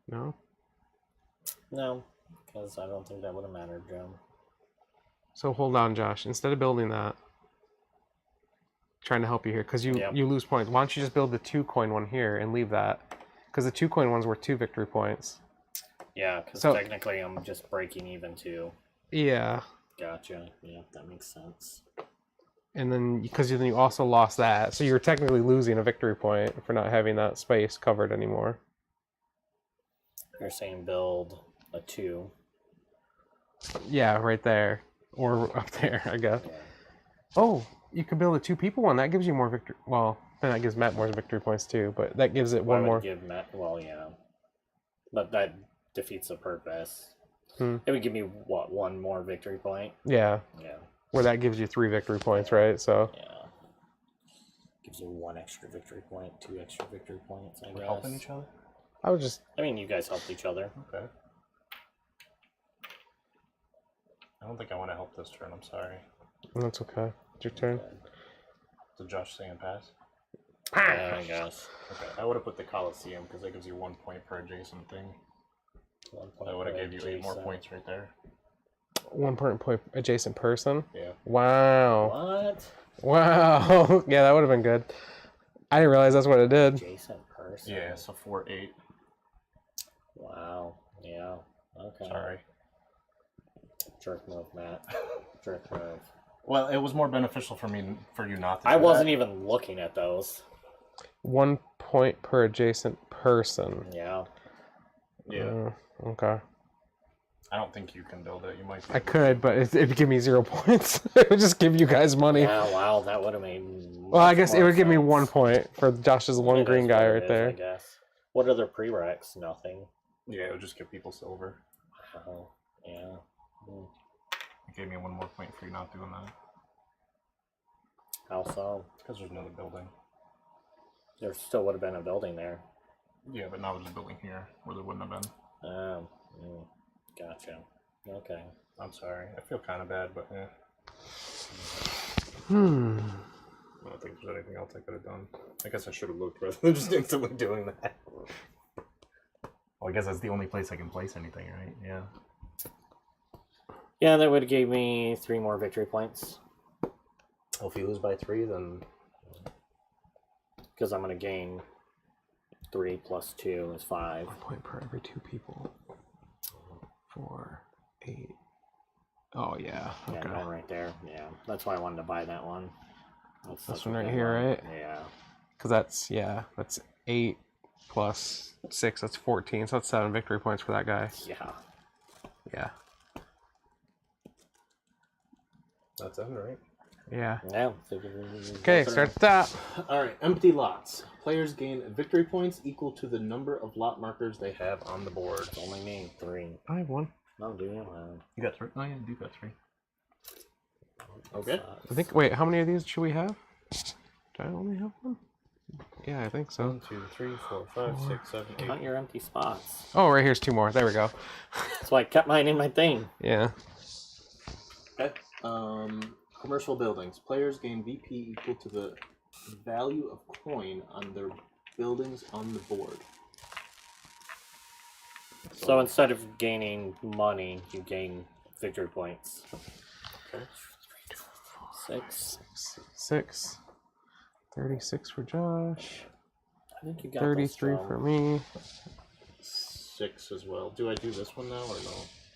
No? No, because I don't think that would have mattered, Joe. So hold on, Josh. Instead of building that, trying to help you here, because you lose points. Why don't you just build the 2 coin one here and leave that? Because the 2 coin one's worth 2 victory points. Yeah, because technically I'm just breaking even too. Yeah. Gotcha. Yeah, that makes sense. And then, because then you also lost that, so you're technically losing a victory point for not having that space covered anymore. You're saying build a 2. Yeah, right there. Or up there, I guess. Yeah. Oh, you could build a 2 people one. That gives you more victory. Well, then that gives Matt more victory points too, but that gives it one more. Give Matt, well, yeah. But that defeats the purpose. Hmm. It would give me, what, 1 more victory point? Yeah. Yeah. Where that gives you 3 victory points, right? So. Yeah. Gives you 1 extra victory point, 2 extra victory points, I guess. We're helping each other? I was just... I mean, you guys helped each other. Okay. I don't think I want to help this turn, I'm sorry. That's okay. It's your turn. Did Josh say and pass? Yeah, I guess. Okay, I would have put the Coliseum because that gives you 1 point per adjacent thing. 1 point I would have per gave you 8 more adjacent. points right there. 1 point adjacent person? Yeah. Wow. What? Wow. Yeah, that would have been good. I didn't realize that's what it did. Adjacent person? Yeah, so 4, 8. Wow. Yeah. Okay. Sorry. Jerk move, Matt. Jerk move. Well, it was more beneficial for you not to I do wasn't that. even looking at those. 1 point per adjacent person. Yeah. Yeah. Okay. I don't think you can build it. You might. I could, but it'd give me 0 points. It would just give you guys money. Yeah, wow, that would have made. Well, I guess it would give me 1 point for Josh's one green guy right there. I guess. What are the prereqs? Nothing. Yeah, it would just give people silver. Oh, yeah. It gave me 1 more point for you not doing that. How so? Because there's another building. There still would have been a building there. Yeah, but now there's a building here where there wouldn't have been. Gotcha. Okay. I'm sorry. I feel kind of bad, but eh. I don't think there's anything else I could have done. I guess I should have looked rather than just instantly doing that. Well, I guess that's the only place I can place anything, right? Yeah. Yeah, that would have gave me 3 more victory points. Well, if you lose by 3, then... Because I'm going to gain 3 plus 2 is 5. 1 point per every 2 people. 4, 8. Oh, yeah. Okay. Yeah, 9 right there. Yeah, that's why I wanted to buy that one. This one right here, right? Yeah. Because that's 8 plus 6, that's 14. So that's 7 victory points for that guy. Yeah. Yeah. That's it, right? Yeah. Yeah. Okay, start at the top. Alright, empty lots. Players gain victory points equal to the number of lot markers they have on the board. It's only me, 3. I have 1. No, do you? You got 3? Oh, yeah, you got 3. Okay. I think, wait, how many of these should we have? Do I only have 1? Yeah, I think so. 1, 2, 3, 4, 5, 6, 7, 8. Count your empty spots. Oh, right here's 2 more. There we go. That's why I kept mine in my thing. Yeah. Okay. Commercial buildings. Players gain VP equal to the value of coin on their buildings on the board. So instead of gaining money, you gain victory points. Okay. 6. 6. 36 for Josh. I think you got 33 for me. 6 as well. Do I do this one now or no?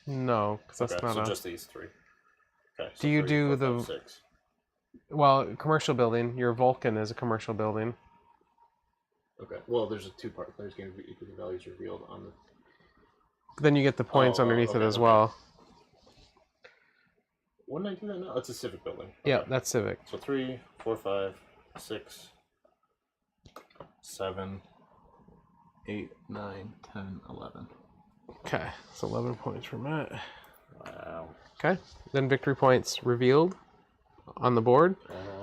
No, because that's Okay, not so a... just these 3. Okay. So Do you 3, do 4, the- 5, 6. Well, commercial building. Your Vulcan is a commercial building. Okay. Well, there's a 2-part. Players gain equal to the values revealed on the... Then you get the points underneath it as well. Wouldn't I do that now? It's a civic building. Yeah, Okay. that's civic. So 3, 4, 5, 6, 7, 8, 9, 10, 11. Okay, so 11 points for Matt. Wow. Okay, then victory points revealed on the board.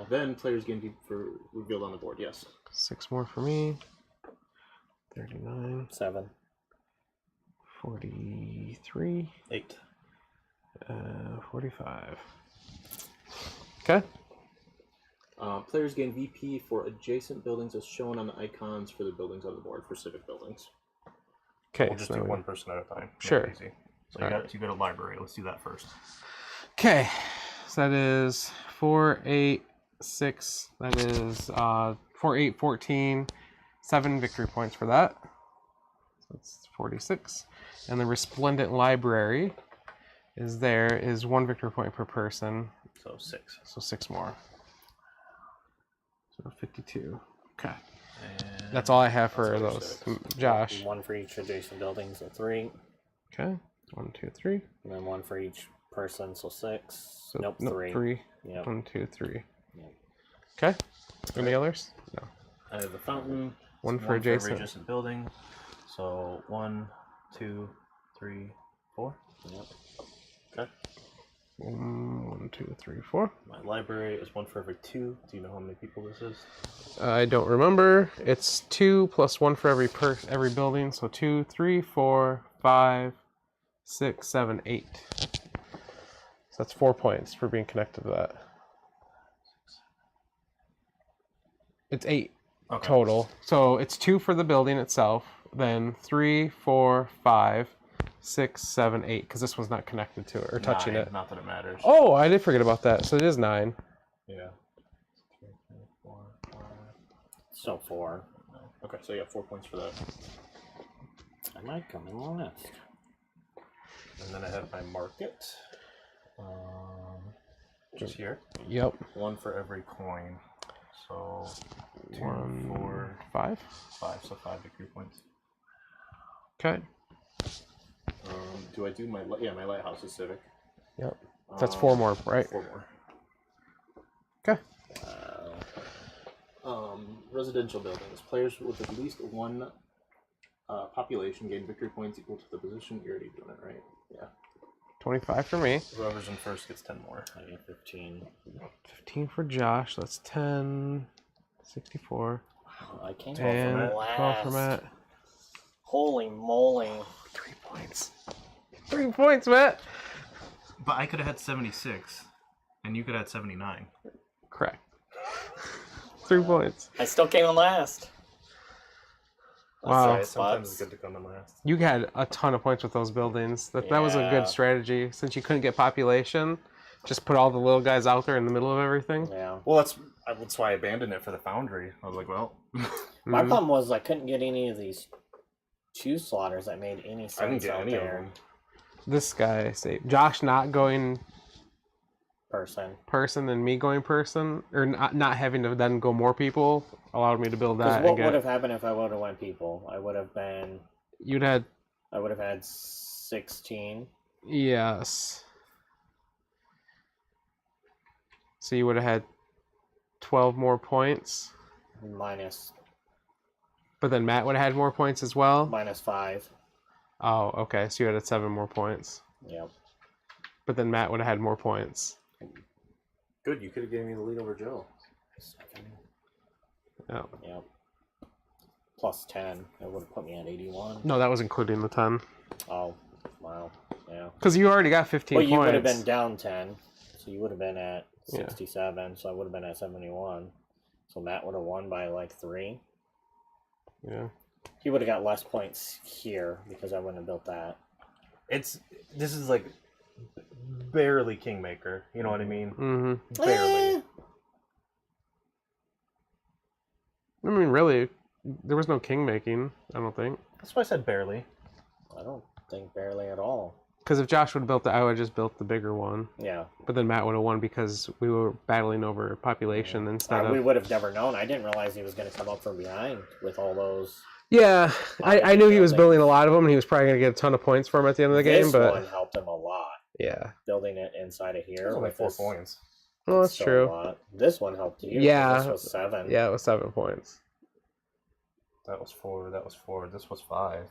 Then players gain for revealed on the board. Yes. 6 more for me. 39, 7. 43, 8. 45. Okay. Players gain VP for adjacent buildings as shown on the icons for the buildings on the board for civic buildings. Okay, We'll just so do we- 1 person at a time. Make it Sure. Easy. So you go to library. Let's do that first. Okay, so that is 4, 8, 6. That is 4, 8, 14. 7 victory points for that. So it's 46. And the Resplendent Library is 1 victory point per person. So 6. So 6 more. So 52. Okay. And That's all I have for that's those. 46. Josh. 1 for each adjacent building, so 3. Okay. 1, 2, 3. And then 1 for each person, so 6. So, Nope, 3. 3. Yep. 1, 2, 3. Yep. Okay. Any others? No. I have the fountain. One It's for every adjacent. adjacent building. So 1, 2, 3, 4. Yep. Okay. 1, 2, 3, 4. My library is 1 for every 2. Do you know how many people this is? I don't remember. It's 2 plus 1 for every building. So 2, 3, 4, 5, 6, 7, 8. So that's 4 points for being connected to that. It's 8 Okay. total. So it's 2 for the building itself. Then 3, 4, 5, 6, 7, 8. Because this one's not connected to it or touching 9, it. Not that it matters. Oh, I did forget about that. So it is 9. Yeah. 3, 4, 5. So 4. Okay, so you got 4 points for that. I might come in last. And then I have my market. Just here. Yep. 1 for every coin. So 2, 1, 4, 5. 5. So 5 victory points. Okay. Do I do my my lighthouse is civic? Yep. That's 4 more, right? 4 more. Okay. Residential buildings. Players with at least 1 population gain victory points equal to the position. You're already doing it, right? Yeah. 25 for me. Whoever's in first gets 10 more. I get 15. 15 for Josh. That's 10. 64. Wow, I can't And go 12 for Matt. Holy moly. 3 points. 3 points, Matt. But I could have had 76, and you could have had 79. Correct. 3 points. I still came in last. Wow. Right, sometimes it's good to come in last. You had a ton of points with those buildings. That was a Yeah. good strategy. Since you couldn't get population, just put all the little guys out there in the middle of everything. Yeah. Well, that's why I abandoned it for the foundry. I was like, well, My Mhm. problem was I couldn't get any of these 2 slaughters that made any sense I didn't get out any of there. them. This guy, Josh not going person and me going person, or not having to then go more people, allowed me to build that. Because what would have happened if I would have went people? I would have had 16. Yes. So you would have had 12 more points. Minus But then Matt would have had more points as well. -5. Oh, okay. So you had 7 more points. Yep. But then Matt would have had more points. Good. You could have given me the lead over Joe. Yeah. Yep. Plus 10. That would have put me at 81. No, that was including the 10. Oh, wow. Yeah. Because you already got 15 Well, you points. would have been down 10. So you would have been at Yeah. 67. So I would have been at 71. So Matt would have won by like 3. Yeah. He would have got less points here because I wouldn't have built that. This is like barely Kingmaker. You know what I mean? Mm-hmm. Barely. I mean, really, there was no king making, I don't think. That's why I said barely. I don't think barely at all. Because if Josh would have built it, I would have just built the bigger one. Yeah. But then Matt would have won because we were battling over population instead We of... would have never known. I didn't realize he was going to come up from behind with all those. Yeah, I knew he was building a lot of them, and he was probably going to get a ton of points for him at the end of the game, This but... one helped him a lot. Yeah. Building it inside of here. There's only with 4 this- points. Well, that's still true. a lot. This one helped you. Yeah. This was 7. Yeah, it was 7 points. That was 4. That was 4. This was 5.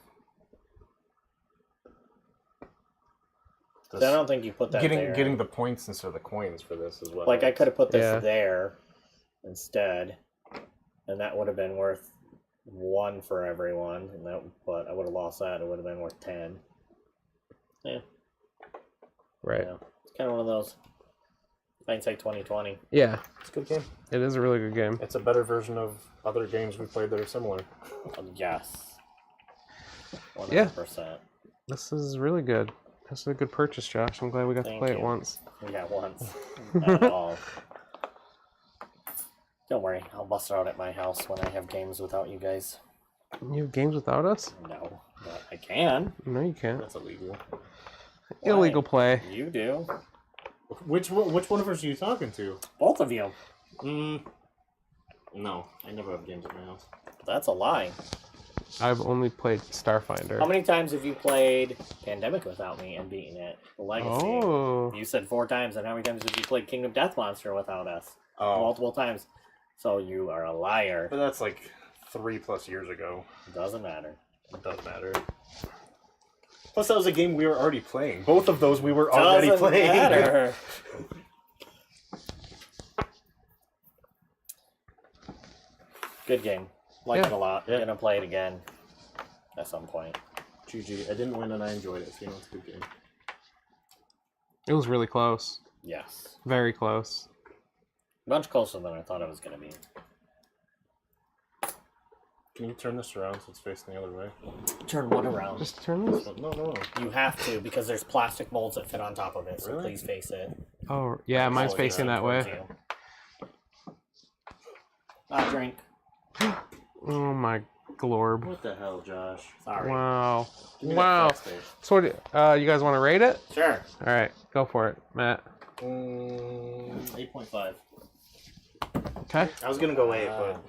So I don't think you put that there. Getting the points instead of the coins for this is what. Like, I could have put this Yeah. there instead, and that would have been worth 1 for everyone. But I would have lost that. It would have been worth 10. Yeah. Right. Yeah. It's kind of one of those. Hindsight 2020. Yeah, It's a good game. it is a really good game. It's a better version of other games we played that are similar. Yes. 100%. Yeah. This is really good. This is a good purchase, Josh. I'm glad we got to Thank play it you. once. Yeah, once. Not at all. Don't worry, I'll bust it out at my house when I have games without you guys. You have games without us? No, but I can. No, you can't. That's illegal. Illegal play. You do. Which one of us are you talking to? Both of you. No, I never have games at my house. That's a lie. I've only played Starfinder. How many times have you played Pandemic without me and beaten it? The Legacy. Oh. You said 4 times, and how many times have you played Kingdom Death Monster without us? Oh, Multiple times. So you are a liar. but that's like 3+ years ago. Doesn't matter. It doesn't matter. Plus, that was a game we were already playing. Both of those we were already Doesn't playing. matter. Good game. Like it a lot. Yeah. Gonna play it again at some point. GG. I didn't win and I enjoyed it, so you know it's a good game. It was really close. Yes. Very close. Much closer than I thought it was gonna be. Can you turn this around so it's facing the other way? Turn what around? Just turn this. No. You have to, because there's plastic molds that fit on top of it, so Really? please face it. Oh, yeah, mine's Always facing that way. towards you. Not drink. Oh my glorb. What the hell, Josh? Sorry. Wow. Give me that Wow. flat space. So, what, you guys want to rate it? Sure. All right, go for it, Matt. 8.5. Okay, I was gonna go 8, but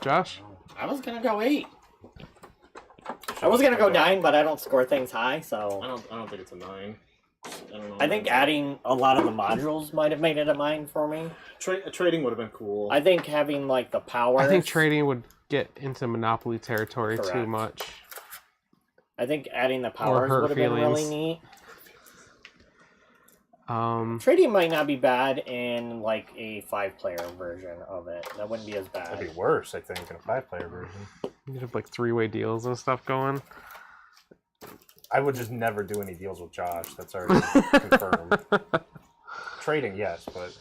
Josh. I was gonna go 8. I was gonna go 9, but I don't score things high, so I don't think it's a 9. I don't know. I think adding a lot of the modules might have made it a 9 for me. Trading would have been cool. I think having like the power. I think trading would get into Monopoly territory too Correct. much. I think adding the powers would have been really neat. Trading might not be bad in like a 5-player version of it. That wouldn't be as bad. It'd be worse, I think, in a 5-player version. You'd have like 3-way deals and stuff going. I would just never do any deals with Josh. That's already confirmed. Trading, yes, but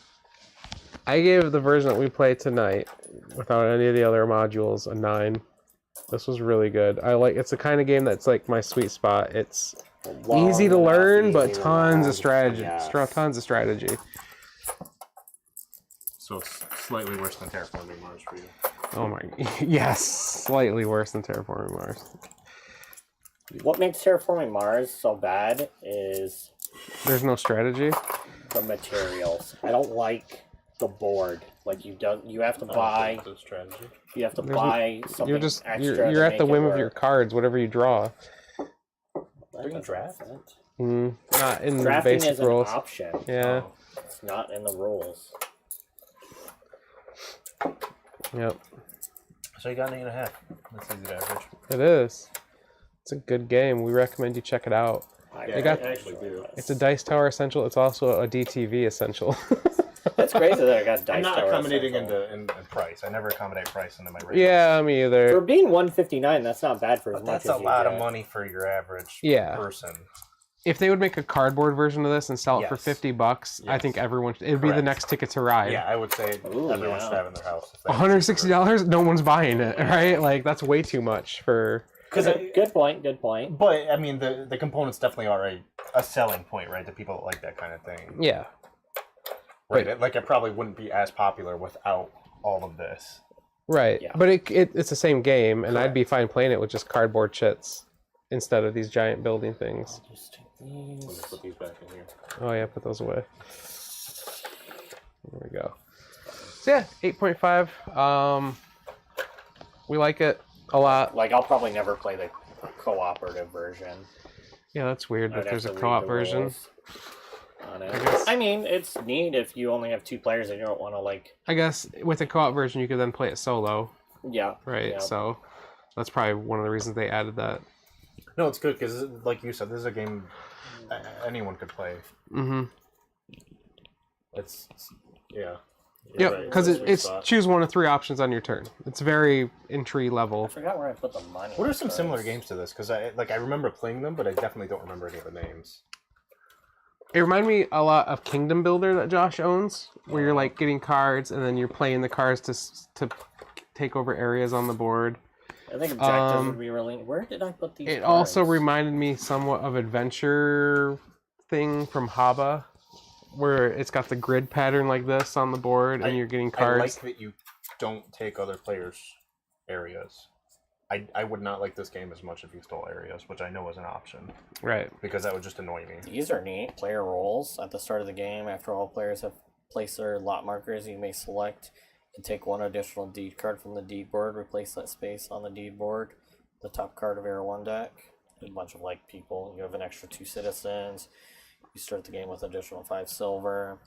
I gave the version that we played tonight, without any of the other modules, a 9. This was really good. It's the kind of game that's like my sweet spot. It's easy to learn, but tons of strategy. Tons of strategy. So it's slightly worse than Terraforming Mars for you. Oh my, yes, slightly worse than Terraforming Mars. What makes Terraforming Mars so bad is there's no strategy. The materials. I don't like the board. Like you have to buy the strategy. You have to buy something extra. You're at the whim of your cards, whatever you draw. Do you draft? Not in Drafting the basic is rules. An option. Yeah. It's not in the rules. Yep. So you got an 8.5. That's easy to average. It is. It's a good game. We recommend you check it out. I actually do. It's a Dice Tower essential. It's also a DTV essential. That's crazy that I got Dice Tower. I'm not accommodating in price. I never accommodate price into my rating. Yeah, me either. For being $159, that's not bad for as much as you That's a lot of money for your average person. If they would make a cardboard version of this and sell it for $50, I think everyone it'd be the next Ticket to Ride. Yeah, I would say everyone should have in their house. $160, no one's buying it, right? Like that's way too much for. Good point. But I mean, the components definitely are a selling point, right? To people that like that kind of thing. Yeah. Right. It probably wouldn't be as popular without all of this. Right. Yeah. But it's the same game, and I'd be fine playing it with just cardboard chits instead of these giant building things. I'll just take these. Put these back in here. Oh yeah, put those away. There we go. So yeah, 8.5. We like it a lot. Like I'll probably never play the cooperative version. Yeah, that's weird that there's a co-op version. I mean, it's neat if you only have 2 players and you don't want to like. I guess with a co-op version, you could then play it solo. Yeah. Right. Yeah. So that's probably one of the reasons they added that. No, it's good because, like you said, this is a game anyone could play. Mm-hmm. Yep, because it's choose one of 3 options on your turn. It's very entry level. I forgot where I put the money. What are some similar games to this? Because I remember playing them, but I definitely don't remember any of the names. It reminded me a lot of Kingdom Builder that Josh owns, where you're like getting cards and then you're playing the cards to take over areas on the board. I think objectives would be really. Where did I put these? It cards? also reminded me somewhat of Adventure thing from Haba, where it's got the grid pattern like this on the board, and you're getting cards. I like that you don't take other players' areas. I would not like this game as much if you stole areas, which I know is an option. Right. Because that would just annoy me. These are neat. Player roles. At the start of the game, after all players have placed their lot markers, you may select and take 1 additional deed card from the deed board. Replace that space on the deed board. The top card of Era 1 deck. A bunch of like people. You have an extra 2 citizens. You start the game with additional 5 silver.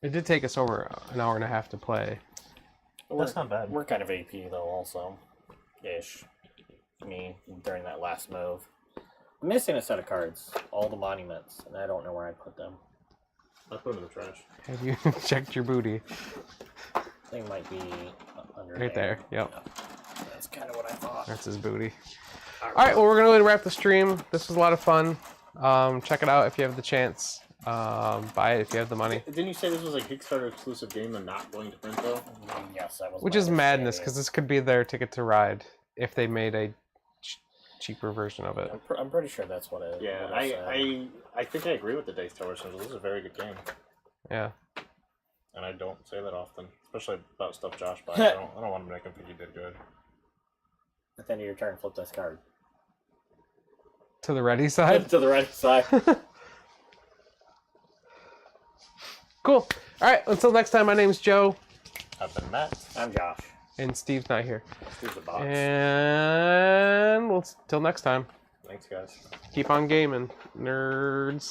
It did take us over an hour and a half to play. That's not bad. We're kind of AP though, also. Ish. Me during that last move. I'm missing a set of cards. All the monuments, and I don't know where I put them. I put them in the trash. Have you checked your booty? They might be under right there. Yep. Yeah. That's kind of what I thought. That's his booty. All right. Well, we're gonna go ahead and wrap the stream. This was a lot of fun. Check it out if you have the chance. Buy it if you have the money. Didn't you say this was a Kickstarter exclusive game and not going to print though? Yes, that was. Which is madness, because this could be their Ticket to Ride if they made a cheaper version of it. I'm pretty sure that's what it is. Yeah, I think I agree with the Dice Tower Essential. This is a very good game. Yeah. And I don't say that often, especially about stuff Josh buys. I don't want to make him think he did good. At the end of your turn, flip this card. To the ready side? To the ready side. Cool. All right. Until next time, my name's Joe. I've been Matt. I'm Josh. And Steve's not here. Steve's a box. And till next time. Thanks, guys. Keep on gaming, nerds.